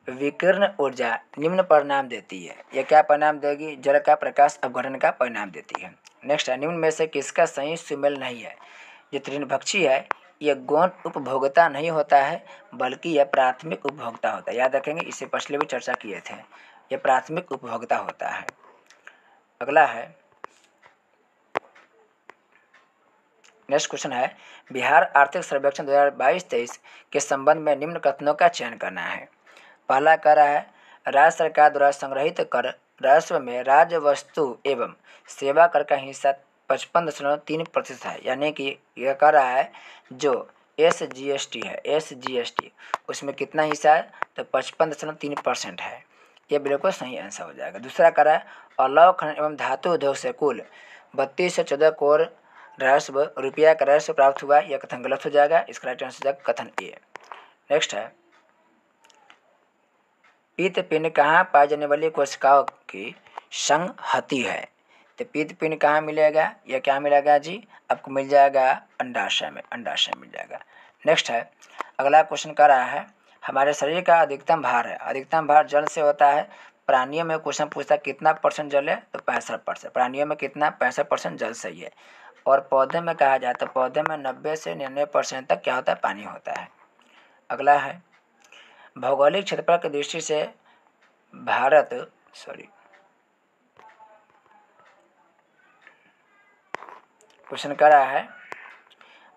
विकिरण ऊर्जा निम्न परिणाम देती है। यह क्या परिणाम देगी, जल का प्रकाश अपघटन का परिणाम देती है। नेक्स्ट है, निम्न में से किसका सही सुमेल नहीं है। जो तृणभक्षी है यह गौण उपभोक्ता नहीं होता है, बल्कि यह प्राथमिक उपभोक्ता होता है। याद रखेंगे, इससे पिछले भी चर्चा किए थे, यह प्राथमिक उपभोक्ता होता है। अगला है, नेक्स्ट क्वेश्चन है, बिहार आर्थिक सर्वेक्षण 2022-23 के संबंध में निम्न कथनों का चयन करना है। पहला कह रहा है, राज्य सरकार द्वारा संग्रहित कर राजस्व में राज्य वस्तु एवं सेवा कर का हिस्सा 55.3% है। यानी कि यह कह रहा है जो SGST है, SGST उसमें कितना हिस्सा है, तो 55.3% है। यह बिल्कुल सही आंसर हो जाएगा। दूसरा कह रहा है, अलौह खनन एवं धातु उद्योग से कुल 32 से 14 करोड़ राजस्व रुपया का राजस्व प्राप्त हुआ। यह कथन गलत हो जाएगा, इसका राइट आंसर हो जाएगा कथन ए। नेक्स्ट है, पित्तपिंड कहाँ पाई जाने वाली कोशिकाओं की संहति है। तो पित्तपिंड कहाँ मिलेगा, यह क्या मिलेगा जी, आपको मिल जाएगा अंडाशय में, अंडाशय मिल जाएगा। नेक्स्ट है, अगला क्वेश्चन कर रहा है, हमारे शरीर का अधिकतम भार है, अधिकतम भार जल से होता है। प्राणियों में क्वेश्चन पूछता है कितना % जल है, तो 65%। प्राणियों में कितना, 65% जल सही है। और पौधे में कहा जाए तो पौधे में 90 से 99% तक क्या होता है, पानी होता है। अगला है, भौगोलिक क्षेत्रफल की दृष्टि से भारत क्वेश्चन कर रहा है,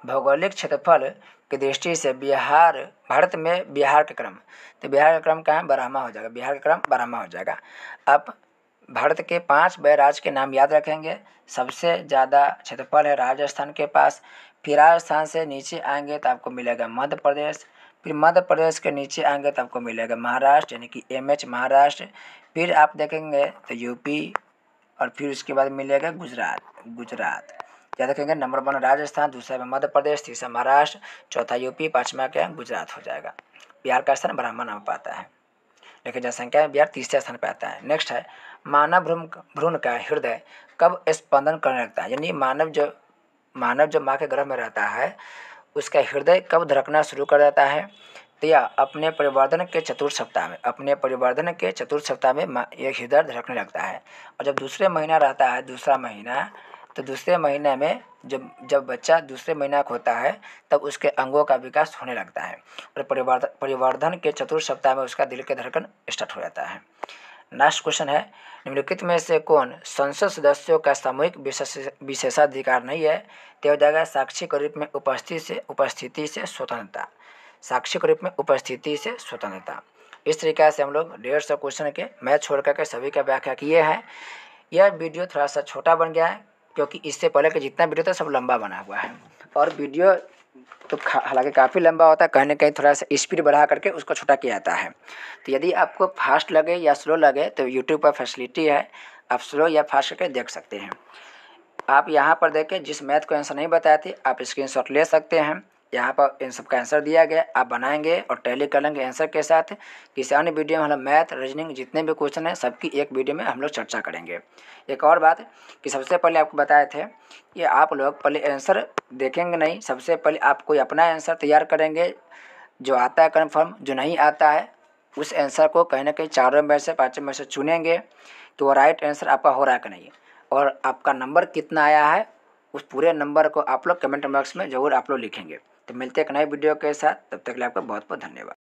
भौगोलिक क्षेत्रफल की दृष्टि से भारत में बिहार का क्रम, तो बिहार का क्रम कहाँ है, 12वां हो जाएगा। बिहार का क्रम 12वां हो जाएगा। अब भारत के 5 बड़े राज्य के नाम याद रखेंगे। सबसे ज़्यादा क्षेत्रफल है राजस्थान के पास, फिर राजस्थान से नीचे आएंगे तो आपको मिलेगा मध्य प्रदेश, फिर मध्य प्रदेश के नीचे आएंगे तो आपको मिलेगा महाराष्ट्र, यानी कि MH महाराष्ट्र, फिर आप देखेंगे तो यूपी, और फिर उसके बाद मिलेगा गुजरात। याद रखेंगे, नंबर 1 राजस्थान, दूसरा में मध्य प्रदेश, तीसरा महाराष्ट्र, चौथा यूपी, 5वां क्या, गुजरात हो जाएगा। बिहार का स्थान 12वां नाम पाता है, लेकिन जनसंख्या में बिहार 30वें स्थान पर आता है। नेक्स्ट है, मानव भ्रूण का हृदय कब स्पंदन करने लगता है। यानी मानव जो माँ के गर्भ में रहता है उसका हृदय कब धड़कना शुरू कर देता है, तो यह अपने परिवर्धन के चतुर्थ सप्ताह में, यह हृदय धड़कने लगता है। और जब दूसरे महीना रहता है, दूसरा महीना, तो दूसरे महीने में जब बच्चा दूसरे महीना का होता है तब उसके अंगों का विकास होने लगता है, और परिवर्धन के चतुर्थ सप्ताह में उसका दिल के धड़कन स्टार्ट हो जाता है। नेक्स्ट क्वेश्चन है, निम्नलिखित में से कौन संसद सदस्यों का सामूहिक विशेषाधिकार नहीं है। तो हो जाएगा साक्षी के रूप में उपस्थिति से स्वतंत्रता, साक्षी के रूप में उपस्थिति से स्वतंत्रता। इस तरीके से हम लोग 150 क्वेश्चन के मैथ छोड़ करके सभी का व्याख्या किए हैं। यह वीडियो थोड़ा सा छोटा बन गया है, क्योंकि इससे पहले का जितना वीडियो था सब लंबा बना हुआ है, और वीडियो तो हालांकि काफ़ी लंबा होता है, कहीं ना कहीं थोड़ा सा स्पीड बढ़ा करके उसको छोटा किया जाता है। तो यदि आपको फास्ट लगे या स्लो लगे तो यूट्यूब पर फैसिलिटी है, आप स्लो या फास्ट करके देख सकते हैं। आप यहाँ पर देखें, जिस मैथ को आंसर नहीं बताए थे आप स्क्रीनशॉट ले सकते हैं। यहाँ पर इन सब का आंसर दिया गया, आप बनाएंगे और टैली कर लेंगे आंसर के साथ। किसी अन्य वीडियो में हम लोग मैथ रीजनिंग जितने भी क्वेश्चन हैं सबकी एक वीडियो में हम लोग चर्चा करेंगे। एक और बात कि सबसे पहले आपको बताए थे कि आप लोग पहले आंसर देखेंगे नहीं, सबसे पहले आप कोई अपना आंसर तैयार करेंगे जो आता है कन्फर्म, जो नहीं आता है उस आंसर को कहीं ना कहीं चारों में से पाँचों में से चुनेंगे कि वो राइट आंसर आपका हो रहा है कि नहीं, और आपका नंबर कितना आया है उस पूरे नंबर को आप लोग कमेंट बॉक्स में ज़रूर आप लोग लिखेंगे। तो मिलते हैं एक नए वीडियो के साथ, तब तक के लिए आपका बहुत बहुत धन्यवाद।